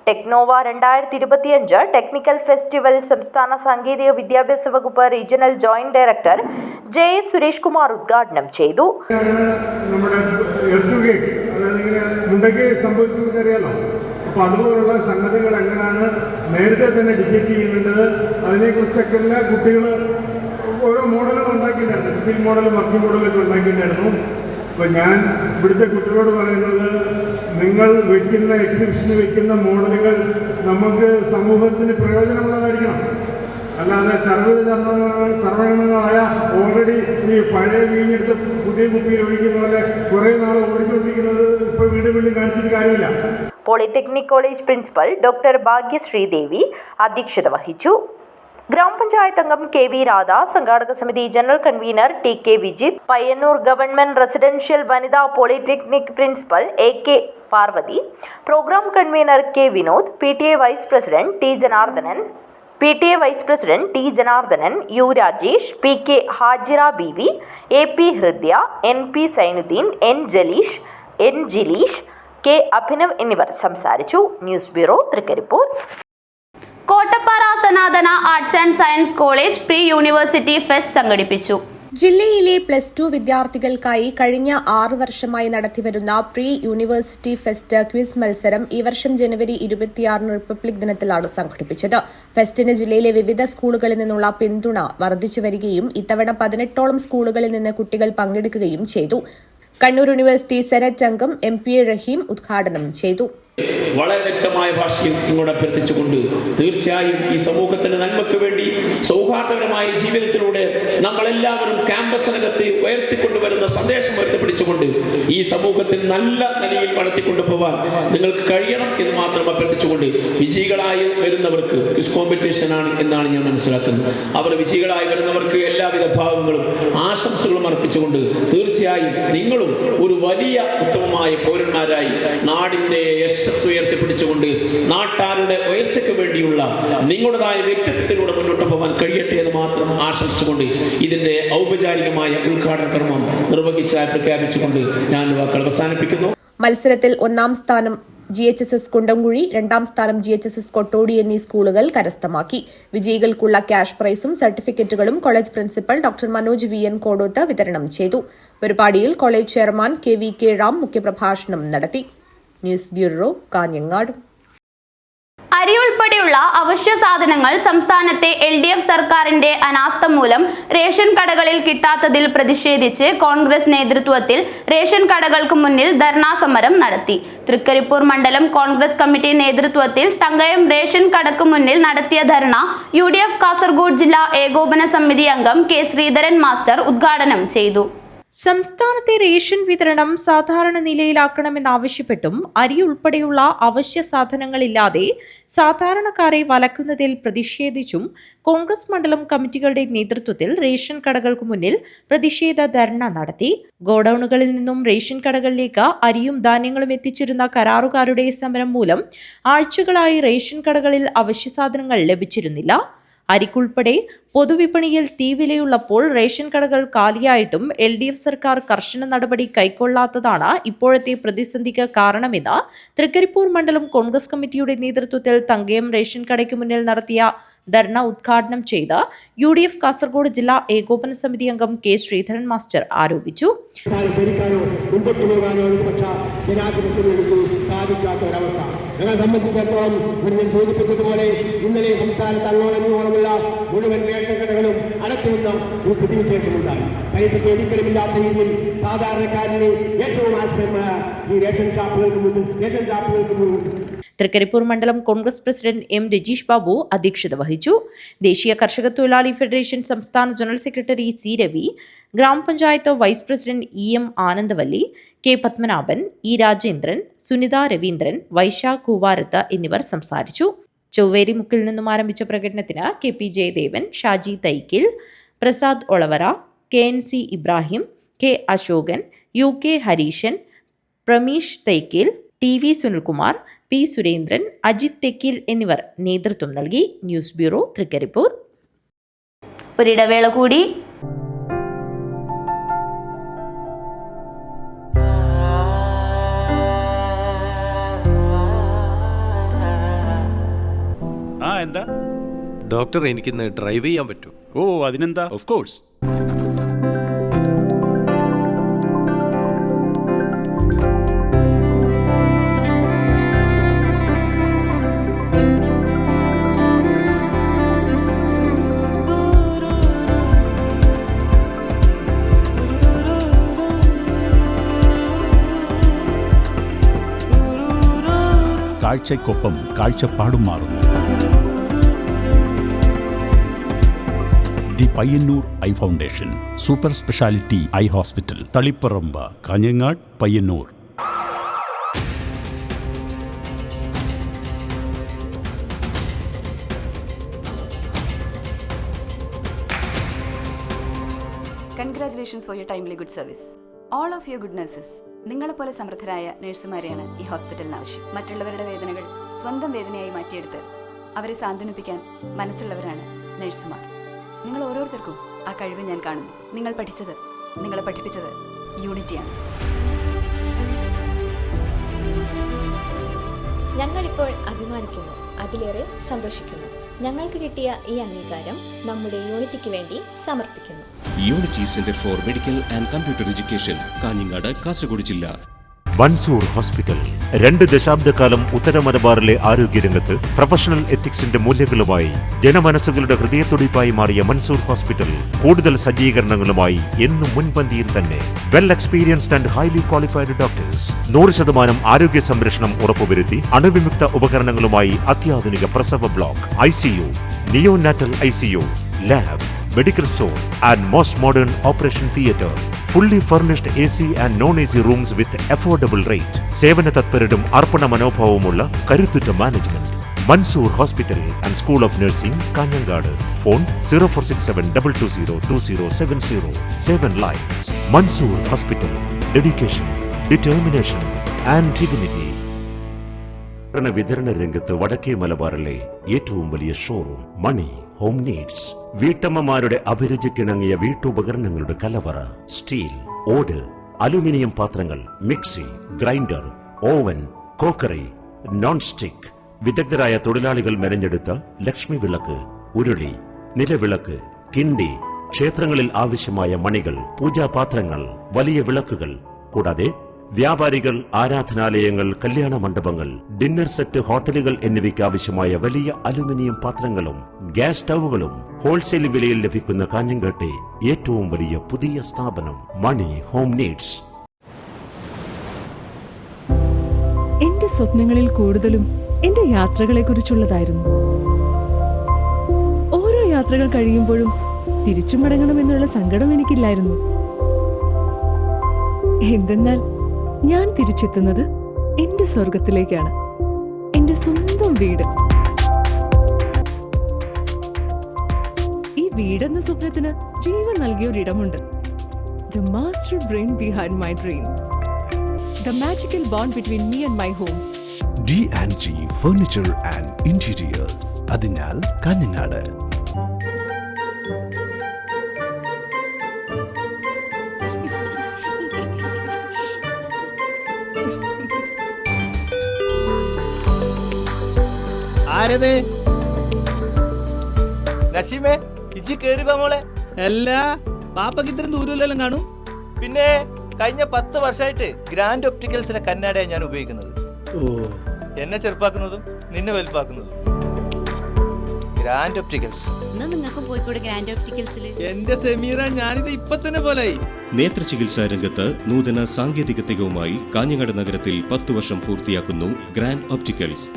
ടെക്നോവ 2025 ടെക്നിക്കൽ ഫെസ്റ്റിവൽ സംസ്ഥാന സാങ്കേതിക വിദ്യാഭ്യാസ വകുപ്പ് regional joint director JS Suresh Kumar ഉദ്ഘാടനം ചെയ്തു. സംഭവിച്ചറിയാലോ. അപ്പോൾ അതുപോലുള്ള സംഗതികൾ എങ്ങനെയാണ് നേരത്തെ തന്നെ ഡിറ്റക്ട് ചെയ്യുന്നത്, അതിനെക്കുറിച്ചൊക്കെ എല്ലാ കുട്ടികൾ ഓരോ മോഡലുകൾ ഉണ്ടാക്കിയിട്ടുണ്ടായിരുന്നു. സ്കിൽ മോഡലും വർക്കിംഗ് മോഡലൊക്കെ ഉണ്ടാക്കിയിട്ടുണ്ടായിരുന്നു. അപ്പോൾ ഞാൻ ഇവിടുത്തെ കുട്ടികളോട് പറയുന്നത്, നിങ്ങൾ വയ്ക്കുന്ന എക്സിബിഷന് വയ്ക്കുന്ന മോഡലുകൾ നമുക്ക് സമൂഹത്തിന് പ്രയോജനമുള്ളതായിരിക്കണം. അല്ലാതെ ചർവകണങ്ങളായ ഓൾറെഡി ഈ പഴയ വീഞ്ഞെടുത്ത് പുതിയ കുപ്പിയിൽ ഒഴിക്കുന്ന പോലെ കുറേ നാൾ ഓടിച്ചുകൊണ്ടിരിക്കുന്നത് ഇപ്പോൾ വീണ്ടും കാണിച്ചിട്ട് കാര്യമില്ല. Polytechnic college principal doctor Bhagyasreedevi അധ്യക്ഷത വഹിച്ചു. ഗ്രാമപഞ്ചായത്ത് അംഗം KV രാധ, സംഘാടക സമിതി general convener TK Vijith, Payyanur government residential വനിതാ polytechnic principal AK Parvathy, program convener K Vinod, PTA vice president T Janardhanan, U Rajesh, PK Hajira Beevi, AP Hridya, NP Sainudheen, N Jaleesh, N Jileesh, K Abhinav എന്നിവർ സംസാരിച്ചു. News bureau, Thrikaripur. Kottappara Sanathana arts and science college pre university fest സംഘടിപ്പിച്ചു. ജില്ലയിലെ +2 വിദ്യാർത്ഥികൾക്കായി കഴിഞ്ഞ 6 വർഷമായി നടത്തിവരുന്ന pre university fest quiz മത്സരം ഈ വർഷം ജനുവരി 26 റിപ്പബ്ലിക് ദിനത്തിലാണ് സംഘടിപ്പിച്ചത്. ഫെസ്റ്റിന് ജില്ലയിലെ വിവിധ സ്കൂളുകളിൽ നിന്നുള്ള പിന്തുണ വർദ്ധിച്ചു വരികയും ഇത്തവണ 18ഓളം സ്കൂളുകളിൽ നിന്ന് കുട്ടികൾ പങ്കെടുക്കുകയും ചെയ്തു. കണ്ണൂർ യൂണിവേഴ്സിറ്റി സെനറ്റ് അംഗം MPA റഹീം ഉദ്ഘാടനം ചെയ്തു. വളരെ വ്യക്തമായ ഭാഷയിൽ ഇങ്ങോട്ട് അഭ്യർത്ഥിച്ചുകൊണ്ട് തീർച്ചയായും ഈ സമൂഹത്തിന്റെ നന്മയ്ക്ക് വേണ്ടി സൗഹാർദ്ദപരമായ ജീവിതത്തിലൂടെ നമ്മളെല്ലാവരും ക്യാമ്പസിനകത്ത് ഉയർത്തിക്കൊണ്ടുവരുന്ന സന്ദേശം ഉയർത്തിപ്പിടിച്ചുകൊണ്ട് ഈ സമൂഹത്തിൽ നല്ല നിലയിൽ വളർത്തിക്കൊണ്ടുപോകാൻ നിങ്ങൾക്ക് കഴിയണം എന്ന് മാത്രം അഭ്യർത്ഥിച്ചുകൊണ്ട് വിജയികളായി വരുന്നവർക്ക് ക്വിസ് കോമ്പറ്റീഷൻ ആണ് എന്നാണ് ഞാൻ മനസ്സിലാക്കുന്നത്. അവർ വിജയികളായി വരുന്നവർക്ക് എല്ലാവിധ ഭാവങ്ങളും ആശംസകളും അർപ്പിച്ചുകൊണ്ട് തീർച്ചയായും നിങ്ങളും ഒരു വലിയ ഉത്തമമായ പൗരന്മാരായി നാടിന്റെ യശസ് ഉയർത്തിപ്പിടിച്ചുകൊണ്ട് നാട്ടാരുടെ ഉയർച്ചയ്ക്ക് വേണ്ടിയുള്ള നിങ്ങളുടേതായ വ്യക്തിത്വത്തിലൂടെ മുന്നോട്ട് പോകാൻ കഴിയട്ടെ എന്ന് മാത്രം ആശംസിച്ചുകൊണ്ട് ഇതിന്റെ ഔപചാരികമായ ഉദ്ഘാടന കർമ്മം നിർവഹിച്ചതായി പ്രഖ്യാപിച്ചുകൊണ്ട് ഞാൻ വാക്കുകൾ അവസാനിപ്പിക്കുന്നു. മത്സരത്തിൽ 1ാം സ്ഥാനം GHSS കുണ്ടംകുഴി, 2ാം സ്ഥാനം GHSS കൊട്ടോടി എന്നീ സ്കൂളുകൾ കരസ്ഥമാക്കി. വിജയികൾക്കുള്ള ക്യാഷ് പ്രൈസും സർട്ടിഫിക്കറ്റുകളും college principal doctor Manoj VN Kodoth വിതരണം ചെയ്തു. പരിപാടിയിൽ കോളേജ് ചെയർമാൻ KVK റാം മുഖ്യപ്രഭാഷണം നടത്തി. News bureau, Kanhangad. അരി ഉൾപ്പെടെയുള്ള അവശ്യ സാധനങ്ങൾ സംസ്ഥാനത്തെ LDF സർക്കാരിന്റെ അനാസ്ഥ മൂലം റേഷൻ കടകളിൽ കിട്ടാത്തതിൽ പ്രതിഷേധിച്ച് കോൺഗ്രസ് നേതൃത്വത്തിൽ റേഷൻ കടകൾക്ക് മുന്നിൽ ധർണാ സമരം നടത്തി. തൃക്കരിപ്പൂർ മണ്ഡലം കോൺഗ്രസ് കമ്മിറ്റി നേതൃത്വത്തിൽ തങ്കയം റേഷൻ കടക്ക് മുന്നിൽ നടത്തിയ ധർണ UDF കാസർഗോഡ് ജില്ലാ ഏകോപന സമിതി അംഗം K ശ്രീധരൻ മാസ്റ്റർ ഉദ്ഘാടനം ചെയ്തു. സംസ്ഥാനത്തെ റേഷൻ വിതരണം സാധാരണ നിലയിലാക്കണമെന്നാവശ്യപ്പെട്ടും അരി ഉൾപ്പെടെയുള്ള അവശ്യ സാധനങ്ങളില്ലാതെ സാധാരണക്കാരെ വലക്കുന്നതിൽ പ്രതിഷേധിച്ചും കോൺഗ്രസ് മണ്ഡലം കമ്മിറ്റികളുടെ നേതൃത്വത്തിൽ റേഷൻ കടകൾക്ക് മുന്നിൽ പ്രതിഷേധ ധർണ നടത്തി. ഗോഡൌണുകളിൽ നിന്നും റേഷൻ കടകളിലേക്ക് അരിയും ധാന്യങ്ങളും എത്തിച്ചിരുന്ന കരാറുകാരുടെ സമരം മൂലം ആഴ്ചകളായി റേഷൻ കടകളിൽ അവശ്യ സാധനങ്ങൾ ലഭിച്ചിരുന്നില്ല. അരിക്കുൾപ്പെടെ പൊതുവിപണിയിൽ തീവിലയുള്ളപ്പോൾ റേഷൻ കടകൾ കാലിയായിട്ടും LDF സർക്കാർ കർശന നടപടി കൈക്കൊള്ളാത്തതാണ് ഇപ്പോഴത്തെ പ്രതിസന്ധിക്ക് കാരണമെന്ന് തൃക്കരിപ്പൂർ മണ്ഡലം കോൺഗ്രസ് കമ്മിറ്റിയുടെ നേതൃത്വത്തിൽ തങ്കയം റേഷൻ കടയ്ക്ക് മുന്നിൽ നടത്തിയ ധർണ ഉദ്ഘാടനം ചെയ്ത് UDF കാസർഗോഡ് ജില്ലാ ഏകോപന സമിതി അംഗം K. ശ്രീധരൻ മാസ്റ്റർ ആരോപിച്ചു. ഞങ്ങളെ സംബന്ധിച്ചിടത്തോളം മുന്നിൽ സൂചിപ്പിച്ചതുപോലെ ഇന്നലെ സംസ്ഥാനത്ത് അങ്ങോളമുള്ള മുഴുവൻ റേഷൻ കടകളും അടച്ചുവന്ന ഒരു സ്ഥിതിവിശേഷമുണ്ടായി. തനിക്ക് ഒരിക്കലുമില്ലാത്ത രീതിയിൽ സാധാരണക്കാരന് ഏറ്റവും ആശ്രയമായ ഈ റേഷൻ ഷാപ്പുകൾക്ക് മുന്നിൽ തൃക്കരിപ്പൂർ മണ്ഡലം കോൺഗ്രസ് പ്രസിഡന്റ് M. രജീഷ് ബാബു അധ്യക്ഷത വഹിച്ചു. ദേശീയ കർഷക തൊഴിലാളി ഫെഡറേഷൻ സംസ്ഥാന ജനറൽ സെക്രട്ടറി C. രവി, ഗ്രാമപഞ്ചായത്ത് vice president EM. Anandavalli, K. Padmanabhan, E. Rajendran, Sunitha Raveendran, Vaishakh Koovarath എന്നിവർ സംസാരിച്ചു. ചൊവ്വേരിമുക്കിൽ നിന്നും ആരംഭിച്ച പ്രകടനത്തിന് KP Jayadevan, Shaji Thaikkil, Prasad Olavara, KNC Ibrahim, K. Ashokan, UK Hareeshan, Prameesh Thaikkil, TV Sunilkumar, P. Surendran, Ajith തെക്കിൽ എന്നിവർ നേതൃത്വം നൽകി. News bureau, Trikaripur. ഒരിടവേള കൂടി. എന്താ ഡോക്ടർ, എനിക്കിന്ന് ഡ്രൈവ് ചെയ്യാൻ പറ്റും? ഓ, അതിനെന്താ, ഓഫ് കോഴ്സ്. കാഴ്ചയ്ക്കൊപ്പം കാഴ്ചപ്പാടും മാറുന്നു. The Payyanur eye foundation super speciality eye hospital, Taliparamba, Kanhangad, Payyanur. Congratulations for your timely good service. All of your good nurses. നിങ്ങളെപ്പോലെ സമർത്ഥരായ നഴ്സുമാരെയാണ് ഈ ഹോസ്പിറ്റലിന് ആവശ്യം. മറ്റുള്ളവരുടെ വേദനകൾ സ്വന്തം വേദനയായി മാറ്റിയെടുത്ത് അവരെ സാന്ത്വനിപ്പിക്കാൻ മനസ്സുള്ളവരാണ് നഴ്സുമാർ. നിങ്ങൾ ഓരോരുത്തർക്കും ആ കഴിവ് ഞാൻ കാണുന്നു. നിങ്ങൾ പഠിച്ചത്, നിങ്ങളെ പഠിപ്പിച്ചത് യൂണിറ്റിയാണ്. ഞങ്ങളിപ്പോൾ അഭിമാനിക്കുന്നു, അതിലേറെ സന്തോഷിക്കുന്നു. ഞങ്ങൾക്ക് കിട്ടിയ ഈ അംഗീകാരം നമ്മുടെ യൂണിറ്റിക്ക് വേണ്ടി സമർപ്പിക്കുന്നു. Unity centre for medical and computer education, Kanhangad, Kasaragod ജില്ല. മൻസൂർ ഹോസ്പിറ്റൽ 2 ദശാബ്ദക്കാലം ഉത്തര മലബാറിലെ ആരോഗ്യരംഗത്ത് പ്രൊഫഷണൽ എത്തിക്സിന്റെ മൂല്യങ്ങളുമായി ജനമനസ്സുകളുടെ ഹൃദയത്തുടിപ്പായി മാറിയ മൻസൂർ ഹോസ്പിറ്റൽ കൂടുതൽ സജ്ജീകരണങ്ങളുമായി എന്നും മുൻപന്തിയിൽ തന്നെ. Well experienced and highly qualified doctors, 100% ആരോഗ്യ സംരക്ഷണം ഉറപ്പുവരുത്തി അണുവിമുക്ത ഉപകരണങ്ങളുമായി അത്യാധുനിക പ്രസവ block, ICU, neonatal ICU, lab, medical store and most modern operation theatre. Fully furnished AC and non-AC rooms with affordable rate. സേവന തത്പരരും അർപ്പണ മനോഭാവമുള്ള കരുത്തുറ്റ management. Mansoor hospital and school of nursing, Kanhangad. Phone 0467220270. 7 lines. Mansoor hospital. Dedication, determination and divinity. വിതരണ രംഗത്ത് വടക്കേ മലബാറിലെ ഏറ്റവും വലിയ ഷോറൂം മണി ഹോം നീഡ്സ്. വീട്ടമ്മമാരുടെ അഭിരുചിക്കിണങ്ങിയ വീട്ടുപകരണങ്ങളുടെ കലവറ. സ്റ്റീൽ, ഓട്, അലുമിനിയം പാത്രങ്ങൾ, mixie, grinder, oven, crockery, non stick. വിദഗ്ധരായ തൊഴിലാളികൾ മെനഞ്ഞെടുത്ത ലക്ഷ്മി വിളക്ക്, ഉരുളി, നിലവിളക്ക്, കിണ്ടി, ക്ഷേത്രങ്ങളിൽ ആവശ്യമായ മണികൾ, പൂജാപാത്രങ്ങൾ, വലിയ വിളക്കുകൾ, കൂടാതെ വ്യാപാരികൾ, ആരാധനാലയങ്ങൾ, കല്യാണ മണ്ഡപങ്ങൾ, ഡിന്നർ സെറ്റ്, ഹോട്ടലുകൾ എന്നിവയ്ക്ക് ആവശ്യമായ വലിയ അലുമിനിയം പാത്രങ്ങളും ഗ്യാസ് സ്റ്റൗവുകളും ഹോൾസെയിൽ വിലയിൽ ലഭിക്കുന്ന കാഞ്ഞങ്ങാട്ടെ ഏറ്റവും വലിയ പുതിയ സ്ഥാപനം മണി ഹോം നീഡ്സ്. എന്റെ സ്വപ്നങ്ങളിൽ കൂടുതലും എന്റെ യാത്രകളെ കുറിച്ചുള്ളതായിരുന്നു. ഓരോ യാത്രകൾ കഴിയുമ്പോഴും തിരിച്ചു മടങ്ങണമെന്നുള്ള സങ്കടം എനിക്കില്ലായിരുന്നു. എന്തെന്നാൽ ഞാൻ തിരിച്ചെത്തുന്നത് എന്റെ സ്വർഗത്തിലേക്കാണ്, എന്റെ സ്വന്തം വീട്. ഈ വീടെന്ന സ്വപ്നത്തിന് ജീവൻ നൽകിയ ഒരിടമുണ്ട്. The master brain behind my dream. The magical bond between me and my home. D&G Furniture and Interiors. അതിനാൽ കാഞ്ഞങ്ങാട്. ആരത്? നസീമേ, ഇജ്ജ് കേറി മോളെ. എല്ലാ പാപ്പക്ക് ഇത്രയും ദൂരമില്ലെല്ലാം കാണും. പിന്നെ കഴിഞ്ഞ 10 വർഷമായിട്ട് ഗ്രാൻഡ് ഒപ്റ്റിക്കൽസിലെ കണ്ണാടയാണ് ഞാൻ ഉപയോഗിക്കുന്നത്. എന്നെ ചെറുപ്പാക്കുന്നതും നിന്നെ വലുപ്പാക്കുന്നതും ഗ്രാൻഡ് ഒപ്റ്റിക്കൽസ്. എന്റെ സെമീറ, ഞാനിത് ഇപ്പൊ തന്നെ പോലായി. നേത്ര ചികിത്സാ രംഗത്ത് നൂതന സാങ്കേതിക തികവുമായി കാഞ്ഞങ്ങാട് നഗരത്തിൽ 10 വർഷം പൂർത്തിയാക്കുന്നു grand opticals.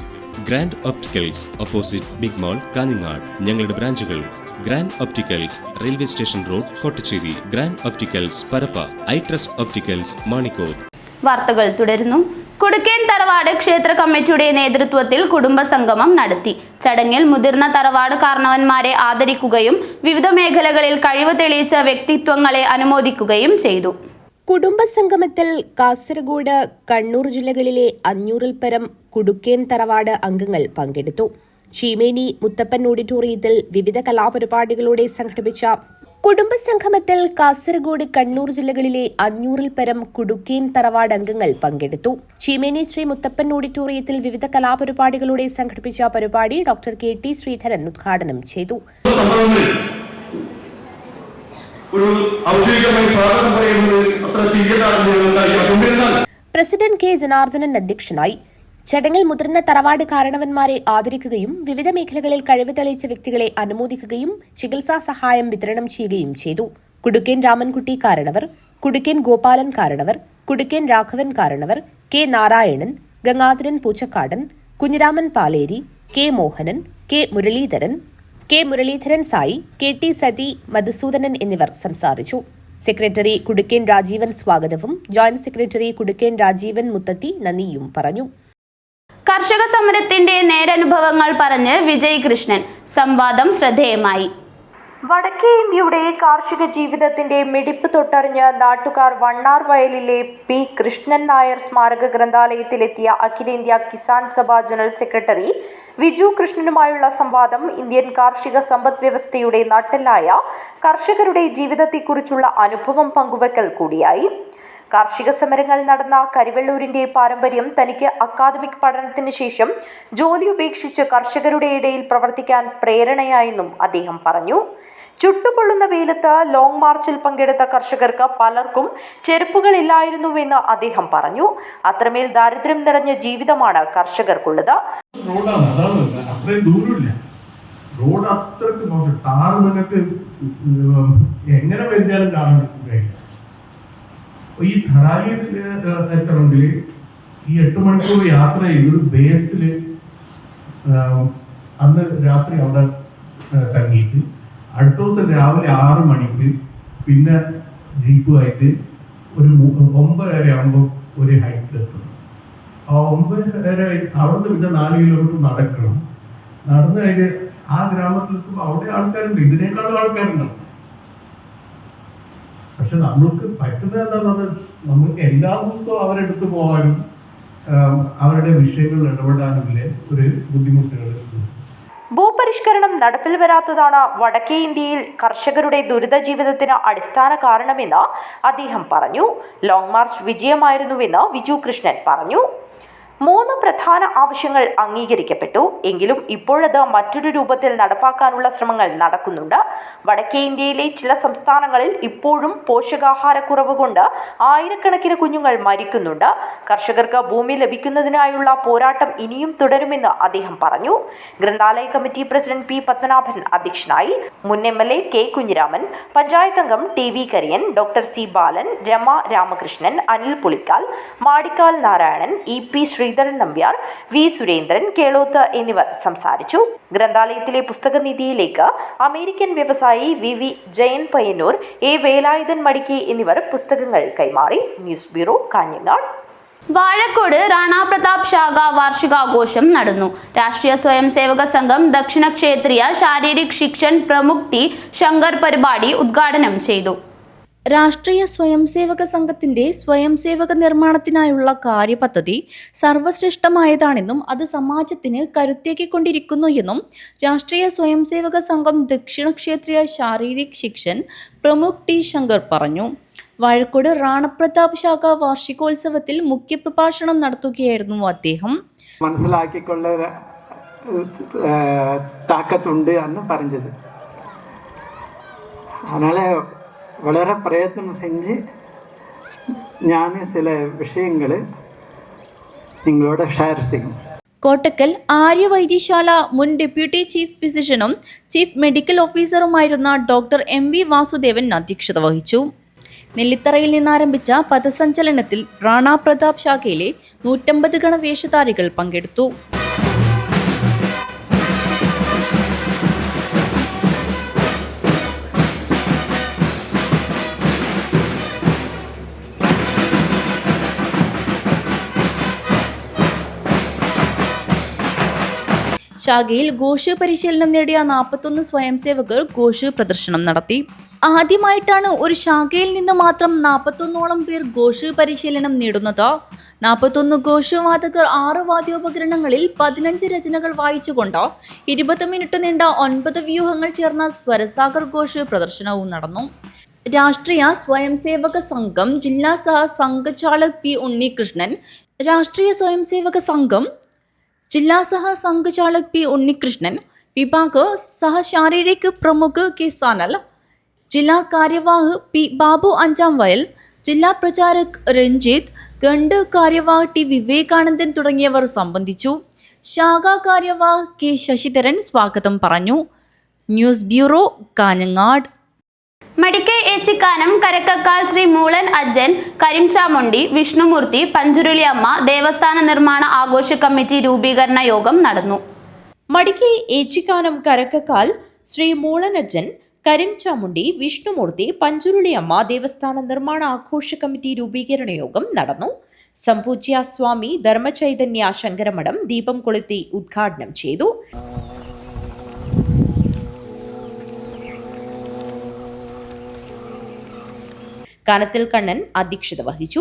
Grand opticals opposite big mall, Kanhangad. ഞങ്ങളുടെ ബ്രാഞ്ചുകൾ grand opticals railway station road, Kottachery. Grand opticals Parappa. Eye trust opticals Manikkod. വാർത്തകൾ തുടരുന്നു. കുടുക്കേൻ തറവാട് ക്ഷേത്ര കമ്മിറ്റിയുടെ നേതൃത്വത്തിൽ കുടുംബസംഗമം നടത്തി. ചടങ്ങിൽ മുതിർന്ന തറവാട് കാരണവന്മാരെ ആദരിക്കുകയും വിവിധ മേഖലകളിൽ കഴിവ് തെളിയിച്ച വ്യക്തിത്വങ്ങളെ അനുമോദിക്കുകയും ചെയ്തു. കുടുംബസംഗമത്തിൽ കാസർഗോഡ്, കണ്ണൂർ ജില്ലകളിലെ 500-ൽ പരം കുടുക്കേൻ തറവാട് അംഗങ്ങൾ പങ്കെടുത്തു. ചീമേനി മുത്തപ്പൻ ഓഡിറ്റോറിയത്തിൽ വിവിധ കലാപരിപാടികളോടെ സംഘടിപ്പിച്ച കുടുംബസംഗമത്തിൽ കാസർഗോഡ്, കണ്ണൂർ ജില്ലകളിലെ 500-ൽ പരം കുടുക്കേൻ തറവാട് അംഗങ്ങൾ പങ്കെടുത്തു. ചീമേനി ശ്രീ മുത്തപ്പൻ ഓഡിറ്റോറിയത്തിൽ വിവിധ കലാപരിപാടികളോടെ സംഘടിപ്പിച്ച പരിപാടി ഡോക്ടർ KT ശ്രീധരൻ ഉദ്ഘാടനം ചെയ്തു. പ്രസിഡന്റ് K ജനാർദ്ദനൻ അധ്യക്ഷനായി. ചടങ്ങിൽ മുതിർന്ന തറവാട് കാരണവന്മാരെ ആദരിക്കുകയും വിവിധ മേഖലകളിൽ കഴിവ് തെളിയിച്ച വ്യക്തികളെ അനുമോദിക്കുകയും ചികിത്സാ സഹായം വിതരണം ചെയ്യുകയും ചെയ്തു. കുടുക്കേൻ രാമൻകുട്ടി കാരണവർ, കുടുക്കേൻ ഗോപാലൻ കാരണവർ, കുടുക്കേൻ രാഘവൻ കാരണവർ, K Narayanan, Gangadharan പൂച്ചക്കാടൻ, Kunhiraman Paleri, K Mohanan, K Muraleedharan Sai, KT sati, Madhusoodanan എന്നിവർ സംസാരിച്ചു. സെക്രട്ടറി കുടുക്കേൻ രാജീവൻ സ്വാഗതവും ജോയിന്റ് സെക്രട്ടറി കുടുക്കേൻ രാജീവൻ മുത്തത്തി നന്ദിയും പറഞ്ഞു. കർഷക സമരത്തിന്റെ നേരനുഭവങ്ങൾ പറഞ്ഞ് വിജയ് കൃഷ്ണൻ. സംവാദം ശ്രദ്ധേയമായി. വടക്കേ ഇന്ത്യയുടെ കാർഷിക ജീവിതത്തിന്റെ മിടിപ്പ് തൊട്ടറിഞ്ഞ് നാട്ടുകാർ വണ്ണാർ വയലിലെ P കൃഷ്ണൻ നായർ സ്മാരക ഗ്രന്ഥാലയത്തിലെത്തിയ അഖിലേന്ത്യാ കിസാൻ സഭ ജനറൽ സെക്രട്ടറി വിജു കൃഷ്ണനുമായുള്ള സംവാദം ഇന്ത്യൻ കാർഷിക സമ്പദ് വ്യവസ്ഥയുടെ നട്ടെല്ലായ കർഷകരുടെ ജീവിതത്തെക്കുറിച്ചുള്ള അനുഭവം പങ്കുവെക്കൽ കൂടിയായി. കാർഷിക സമരങ്ങൾ നടന്ന കരിവെള്ളൂരിന്റെ പാരമ്പര്യം തനിക്ക് അക്കാദമിക് പഠനത്തിന് ശേഷം ജോലി ഉപേക്ഷിച്ച് കർഷകരുടെ ഇടയിൽ പ്രവർത്തിക്കാൻ പ്രേരണയായെന്നും അദ്ദേഹം പറഞ്ഞു. ചുട്ടുപൊള്ളുന്ന വെയിലത്ത് ലോങ് മാർച്ചിൽ പങ്കെടുത്ത കർഷകർക്ക് പലർക്കും ചെരുപ്പുകളില്ലായിരുന്നുവെന്ന് അദ്ദേഹം പറഞ്ഞു. അത്രമേൽ ദാരിദ്ര്യം നിറഞ്ഞ ജീവിതമാണ് കർഷകർക്കുള്ളത്. ഈ ധറാലിയിൽ എത്തണമെങ്കിൽ ഈ 8 മണിക്കൂർ യാത്ര ചെയ്ത് ബേസിൽ അന്ന് രാത്രി അവിടെ തങ്ങിയിട്ട് അടുത്ത ദിവസം രാവിലെ 6 മണിക്ക് പിന്നെ ജീപ്പുമായിട്ട് ഒരു 9:30 ആകുമ്പോൾ ഒരു ഹൈറ്റിലെത്തണം. ആ 9:30 അവിടുന്ന് പിന്നെ 4 കിലോമീറ്റർ നടക്കണം. നടന്നു കഴിഞ്ഞ് ആ ഗ്രാമത്തിലെത്തുമ്പോൾ അവിടെ ആൾക്കാരുണ്ട്, ഇതിനേക്കാളും ആൾക്കാരുണ്ടാവും. പക്ഷെ നമ്മൾക്ക് പറ്റുന്നത് എന്താണെന്ന് നമുക്ക് എല്ലാ ദിവസവും അവരെടുത്ത് പോകാനും അവരുടെ വിഷയങ്ങൾ ഇടപെടാനുമില്ലേ ഒരു ബുദ്ധിമുട്ടുകൾ. ഭൂപരിഷ്കരണം നടപ്പിൽ വരാത്തതാണ് വടക്കേ ഇന്ത്യയിൽ കർഷകരുടെ ദുരിത ജീവിതത്തിന് അടിസ്ഥാന കാരണമെന്ന് അദ്ദേഹം പറഞ്ഞു. ലോങ് മാർച്ച് വിജയമായിരുന്നുവെന്ന് വിജു കൃഷ്ണൻ പറഞ്ഞു. 3 പ്രധാന ആവശ്യങ്ങൾ അംഗീകരിക്കപ്പെട്ടു. എങ്കിലും ഇപ്പോഴത് മറ്റൊരു രൂപത്തിൽ നടപ്പാക്കാനുള്ള ശ്രമങ്ങൾ നടക്കുന്നുണ്ട്. വടക്കേ ഇന്ത്യയിലെ ചില സംസ്ഥാനങ്ങളിൽ ഇപ്പോഴും പോഷകാഹാരക്കുറവ് കൊണ്ട് ആയിരക്കണക്കിന് കുഞ്ഞുങ്ങൾ മരിക്കുന്നുണ്ട്. കർഷകർക്ക് ഭൂമി ലഭിക്കുന്നതിനായുള്ള പോരാട്ടം ഇനിയും തുടരുമെന്ന് അദ്ദേഹം പറഞ്ഞു. ഗ്രന്ഥാലയ കമ്മിറ്റി പ്രസിഡന്റ് P പത്മനാഭൻ അധ്യക്ഷനായി. മുൻ MLA K കുഞ്ഞിരാമൻ, പഞ്ചായത്ത് അംഗം TV Kariyan, doctor C Balan, Rama Ramakrishnan, Anil Pulikkal, Madikkal Narayanan, EP Shri Sreedharan Nambiar, V Surendran, Kelothu എന്നിവർ സംസാരിച്ചു. ഗ്രന്ഥാലയത്തിലെ പുസ്തകനിധിയിലേക്ക് അമേരിക്കൻ വ്യവസായി വി ജയൻ പയ്യന്നൂർ, എ വേലായുധൻ മടിക്കി എന്നിവർ പുസ്തകങ്ങൾ കൈമാറി. News bureau, Kanhangad. വാഴക്കോട് റാണാ പ്രതാപ് ശാഖ വാർഷികാഘോഷം നടന്നു. രാഷ്ട്രീയ സ്വയം സേവക സംഘം ദക്ഷിണ ക്ഷേത്രീയ ശാരീരിക് ശിക്ഷൻ പ്രമുഖ് ടി ശങ്കർ പരിപാടി ഉദ്ഘാടനം ചെയ്തു. രാഷ്ട്രീയ സ്വയംസേവക സംഘത്തിന്റെ സ്വയംസേവക നിർമ്മാണത്തിനായുള്ള കാര്യപദ്ധതി സർവശ്രേഷ്ഠമായതാണെന്നും അത് സമാജത്തിന് കരുത്തേക്കിക്കൊണ്ടിരിക്കുന്നു എന്നും രാഷ്ട്രീയ സ്വയംസേവക സംഘം ദക്ഷിണ ക്ഷേത്രീയ ശാരീരിക് ശിക്ഷൻ പ്രമുഖ് ടി ശങ്കർ പറഞ്ഞു. വാഴക്കോട് റാണപ്രതാപ് ശാഖ വാർഷികോത്സവത്തിൽ മുഖ്യപ്രഭാഷണം നടത്തുകയായിരുന്നു അദ്ദേഹം. മനസ്സിലാക്കിക്കൊള്ള താക്കത്തുണ്ട് എന്ന് പറഞ്ഞത്. அதனால വളരെ പ്രയത്നം செஞ்சு ഞാൻ ചില വിഷയങ്ങൾ നിങ്ങളോട് ഷെയർ ചെയ്യും. കോട്ടക്കൽ ആര്യവൈദ്യശാല മുൻ ഡെപ്യൂട്ടി ചീഫ് ഫിസിഷ്യനും ചീഫ് മെഡിക്കൽ ഓഫീസറുമായിരുന്ന ഡോക്ടർ MV വാസുദേവൻ അധ്യക്ഷത വഹിച്ചു. നെല്ലിത്തറയിൽ നിന്നാരംഭിച്ച പഥസഞ്ചലനത്തിൽ റാണാ പ്രതാപ് ശാഖയിലെ 150 ഗണവേഷധാരികൾ പങ്കെടുത്തു. ശാഖയിൽ ഘോഷ് പരിശീലനം നേടിയ 41 സ്വയംസേവകർ ഘോഷ് പ്രദർശനം നടത്തി. ആദ്യമായിട്ടാണ് ഒരു ശാഖയിൽ നിന്ന് മാത്രം 41ഓളം പേർ ഘോഷ് പരിശീലനം നേടുന്നത്. 41 ഘോഷ് വാദകർ 6 വാദ്യോപകരണങ്ങളിൽ 15 രചനകൾ വായിച്ചുകൊണ്ട് 20 മിനിറ്റ് നീണ്ട 9 വ്യൂഹങ്ങൾ ചേർന്ന സ്വരസാഗർ ഘോഷ് പ്രദർശനവും നടന്നു. രാഷ്ട്രീയ സ്വയംസേവക സംഘം ജില്ലാ സഹ സംഘചാലക് പി ഉണ്ണികൃഷ്ണൻ, രാഷ്ട്രീയ സ്വയംസേവക സംഘം ജില്ലാ സഹ സംഘചാലക് പി ഉണ്ണികൃഷ്ണൻ, വിഭാഗ് സഹ ശാരീരിക് പ്രമുഖ് കെ സാനൽ, ജില്ലാ കാര്യവാഹ് പി ബാബു അഞ്ചാം വയൽ, ജില്ലാ പ്രചാരക് രഞ്ജിത്ത്, ഗണ്ട് കാര്യവാഹ് ടി വിവേകാനന്ദൻ തുടങ്ങിയവർ സംബന്ധിച്ചു. ശാഖാ കാര്യവാഹ് കെ ശശിധരൻ സ്വാഗതം പറഞ്ഞു. News bureau, Kanhangad. മടിക്കൈ ഏച്ചിക്കാനം കരക്കക്കാൽ ശ്രീ മൂളൻ അജ്ജൻ കരിംചാമുണ്ടി വിഷ്ണുമൂർത്തി പഞ്ചുരുളിയമ്മ ദേവസ്ഥാന നിർമ്മാണ ആഘോഷ കമ്മിറ്റി രൂപീകരണ യോഗം നടന്നു. മടിക്കൈ ഏച്ചിക്കാനം കരക്കക്കാൽ ശ്രീ മൂളനജ്ജൻ കരിംചാമുണ്ടി വിഷ്ണുമൂർത്തി പഞ്ചുരുളിയമ്മ ദേവസ്ഥാന നിർമ്മാണ ആഘോഷ കമ്മിറ്റി രൂപീകരണ യോഗം നടന്നു. സംപൂജ്യ സ്വാമി ധർമ്മചൈതന്യ ശങ്കരമഠം ദീപം കൊളുത്തി ഉദ്ഘാടനം ചെയ്തു. കാനത്തിൽ കണ്ണൻ അധ്യക്ഷത വഹിച്ചു.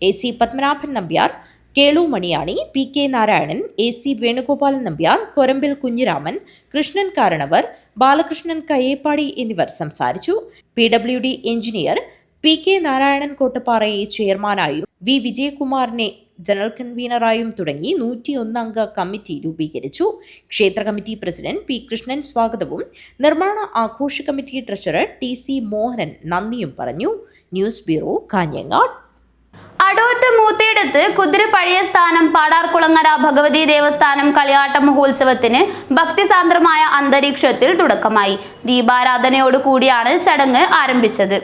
AC Padmanabhan Nambiar, Kelu Maniyani, PK Narayanan, AC Venugopalan Nambiar, കൊരമ്പിൽ Kunhiraman, Krishnan കാരണവർ, ബാലകൃഷ്ണൻ കയ്യേപ്പാടി എന്നിവർ സംസാരിച്ചു. PWD എഞ്ചിനീയർ PK നാരായണൻ കോട്ടപ്പാറയെ ചെയർമാനായും V വിജയകുമാറിനെ ജനറൽ കൺവീനറായും തുടങ്ങി 101 അംഗ കമ്മിറ്റി രൂപീകരിച്ചു. ക്ഷേത്ര കമ്മിറ്റി പ്രസിഡന്റ് P കൃഷ്ണൻ സ്വാഗതവും നിർമ്മാണ ആഘോഷ കമ്മിറ്റി ട്രഷറർ TC മോഹനൻ നന്ദിയും പറഞ്ഞു. News bureau, Kanhangad. അടൂറ്റ് മൂത്തേടത്ത് കുതിര പഴയ സ്ഥാനം പാടാർകുളങ്ങര ഭഗവതി ദേവസ്ഥാനം കളിയാട്ട മഹോത്സവത്തിന് ഭക്തിസാന്ദ്രമായ അന്തരീക്ഷത്തിൽ തുടക്കമായി. ദീപാരാധനയോട് കൂടിയാണ് ചടങ്ങ് ആരംഭിച്ചത്.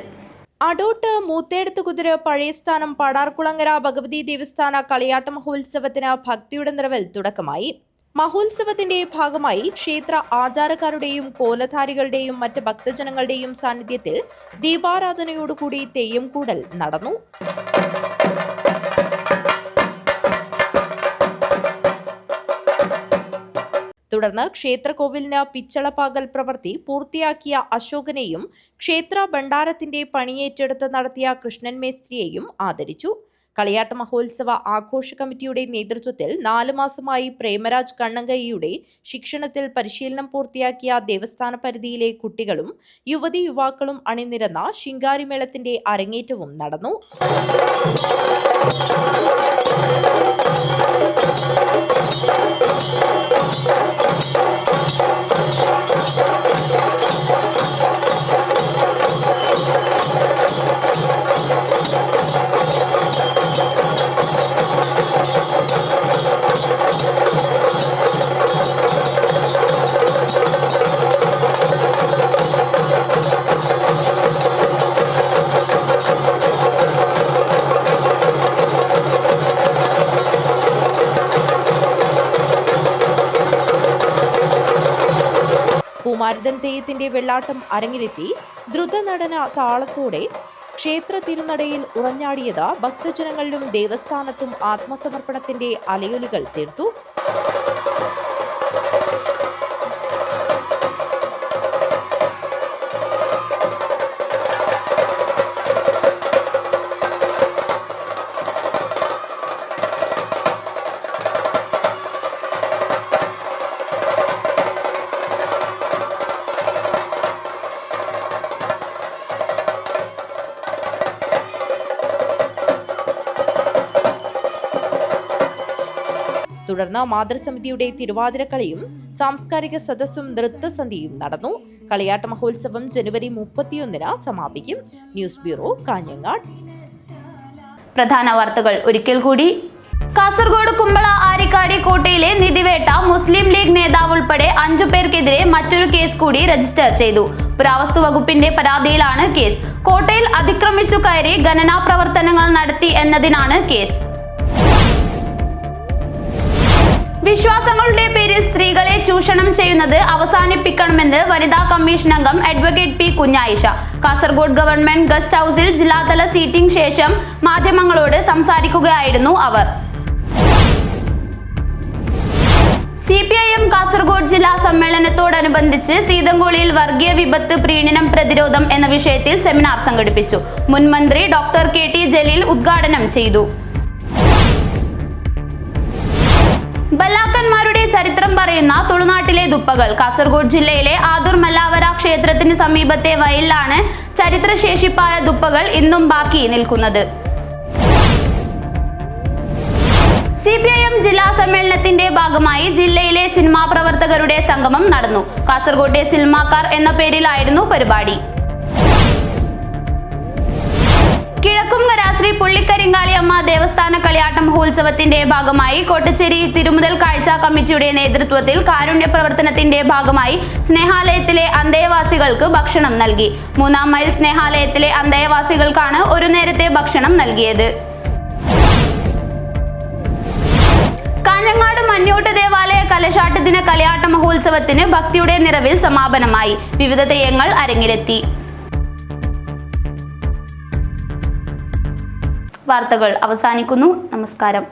അടോട്ട് മൂത്തേടത്ത് കുതിര പഴയസ്ഥാനം പാടാർകുളങ്ങര ഭഗവതി ദേവസ്ഥാന കളിയാട്ട മഹോത്സവത്തിന് ഭക്തിയുടെ നിറവിൽ തുടക്കമായി. മഹോത്സവത്തിന്റെ ഭാഗമായി ക്ഷേത്ര ആചാരക്കാരുടെയും കോലധാരികളുടെയും മറ്റ് ഭക്തജനങ്ങളുടെയും സാന്നിധ്യത്തിൽ ദീപാരാധനയോടുകൂടി തെയ്യം കൂടൽ നടന്നു. തുടർന്ന് ക്ഷേത്രകോവിലിന് പിച്ചളപ്പാകൽ പ്രവൃത്തി പൂർത്തിയാക്കിയ അശോകനെയും ക്ഷേത്ര ഭണ്ഡാരത്തിന്റെ പണിയേറ്റെടുത്ത് നടത്തിയ കൃഷ്ണൻ മേസ്ത്രിയെയും ആദരിച്ചു. കളിയാട്ട മഹോത്സവ ആഘോഷ കമ്മിറ്റിയുടെ നേതൃത്വത്തിൽ 4 മാസമായി പ്രേമരാജ് കണ്ണങ്കയ്യയുടെ ശിക്ഷണത്തിൽ പരിശീലനം പൂർത്തിയാക്കിയ ദേവസ്ഥാന പരിധിയിലെ കുട്ടികളും യുവതി യുവാക്കളും അണിനിരന്ന ശിങ്കാരിമേളത്തിന്റെ അരങ്ങേറ്റവും നടന്നു. മാരുതൻ തെയ്യത്തിന്റെ വെള്ളാട്ടം അരങ്ങിലെത്തി ദ്രുതനടന താളത്തോടെ ക്ഷേത്ര തിരുനടയിൽ ഉറഞ്ഞാടിയത് ഭക്തജനങ്ങളിലും ദേവസ്ഥാനത്തും ആത്മസമർപ്പണത്തിന്റെ അലയൊലികൾ തീർത്തു. തുടർന്ന് മാതൃസമിതിയുടെ തിരുവാതിരക്കളിയും സാംസ്കാരിക സദസ്സും നൃത്തസന്ധ്യയും നടന്നു. കളിയാട്ട മഹോത്സവം ജനുവരി 31 സമാപിക്കും. News bureau, Kanhangad. പ്രധാന വാർത്തകൾ ഒരിക്കൽ കൂടി. കാസർഗോഡ് കുമ്പള ആരിക്കാടി കോട്ടയിലെ നിധിവേട്ട മുസ്ലിം ലീഗ് നേതാവ് ഉൾപ്പെടെ 5 പേർക്കെതിരെ മറ്റൊരു കേസ് കൂടി രജിസ്റ്റർ ചെയ്തു. പുരാവസ്തു വകുപ്പിന്റെ പരാതിയിലാണ് കേസ്. കോട്ടയിൽ അതിക്രമിച്ചു കയറി ഖനന പ്രവർത്തനങ്ങൾ നടത്തി എന്നതിനാണ് കേസ്. വിശ്വാസങ്ങളുടെ പേരിൽ സ്ത്രീകളെ ചൂഷണം ചെയ്യുന്നത് അവസാനിപ്പിക്കണമെന്ന് വനിതാ കമ്മീഷൻ അംഗം advocate P Kunhayisha. Kasaragod government guest ഹൌസിൽ ജില്ലാതല സീറ്റിംഗ് ശേഷം മാധ്യമങ്ങളോട് സംസാരിക്കുകയായിരുന്നു അവർ. CPIM കാസർഗോഡ് ജില്ലാ സമ്മേളനത്തോടനുബന്ധിച്ച് സീതങ്കോളിയിൽ വർഗീയ വിപത്ത് പ്രീണനം പ്രതിരോധം എന്ന വിഷയത്തിൽ സെമിനാർ സംഘടിപ്പിച്ചു. മുൻ മന്ത്രി ഡോക്ടർ KT ജലീൽ ഉദ്ഘാടനം ചെയ്തു. ബല്ലാക്കന്മാരുടെ ചരിത്രം പറയുന്ന തുളുനാട്ടിലെ ദുപ്പകൾ. കാസർഗോഡ് ജില്ലയിലെ ആദൂർ മല്ലാവര ക്ഷേത്രത്തിന് സമീപത്തെ വയലിലാണ് ചരിത്രശേഷിപ്പായ ദുപ്പകൾ ഇന്നും ബാക്കി നിൽക്കുന്നത്. CPIM ജില്ലാ സമ്മേളനത്തിന്റെ ഭാഗമായി ജില്ലയിലെ സിനിമാ പ്രവർത്തകരുടെ സംഗമം നടന്നു. കാസർഗോട്ടെ സിനിമാക്കാർ എന്ന പേരിലായിരുന്നു പരിപാടി. കിഴക്കുംകര ശ്രീ പുള്ളിക്കരിങ്കാളി അമ്മ ദേവസ്ഥാന കളിയാട്ട മഹോത്സവത്തിന്റെ ഭാഗമായി കോട്ടച്ചേരി തിരുമുതൽ കാഴ്ച കമ്മിറ്റിയുടെ നേതൃത്വത്തിൽ കാരുണ്യ പ്രവർത്തനത്തിന്റെ ഭാഗമായി സ്നേഹാലയത്തിലെ അന്തേവാസികൾക്ക് ഭക്ഷണം നൽകി. 3-ാം മൈൽ സ്നേഹാലയത്തിലെ അന്തേവാസികൾക്കാണ് ഒരു നേരത്തെ ഭക്ഷണം നൽകിയത്. കാഞ്ഞങ്ങാട് മഞ്ഞോട്ട് ദേവാലയ കലശാട്ട് ദിന കളിയാട്ട മഹോത്സവത്തിന് ഭക്തിയുടെ നിറവിൽ സമാപനമായി. വിവിധ തെയ്യങ്ങൾ അരങ്ങിലെത്തി. വാർത്തകൾ അവസാനിക്കുന്നു. നമസ്കാരം.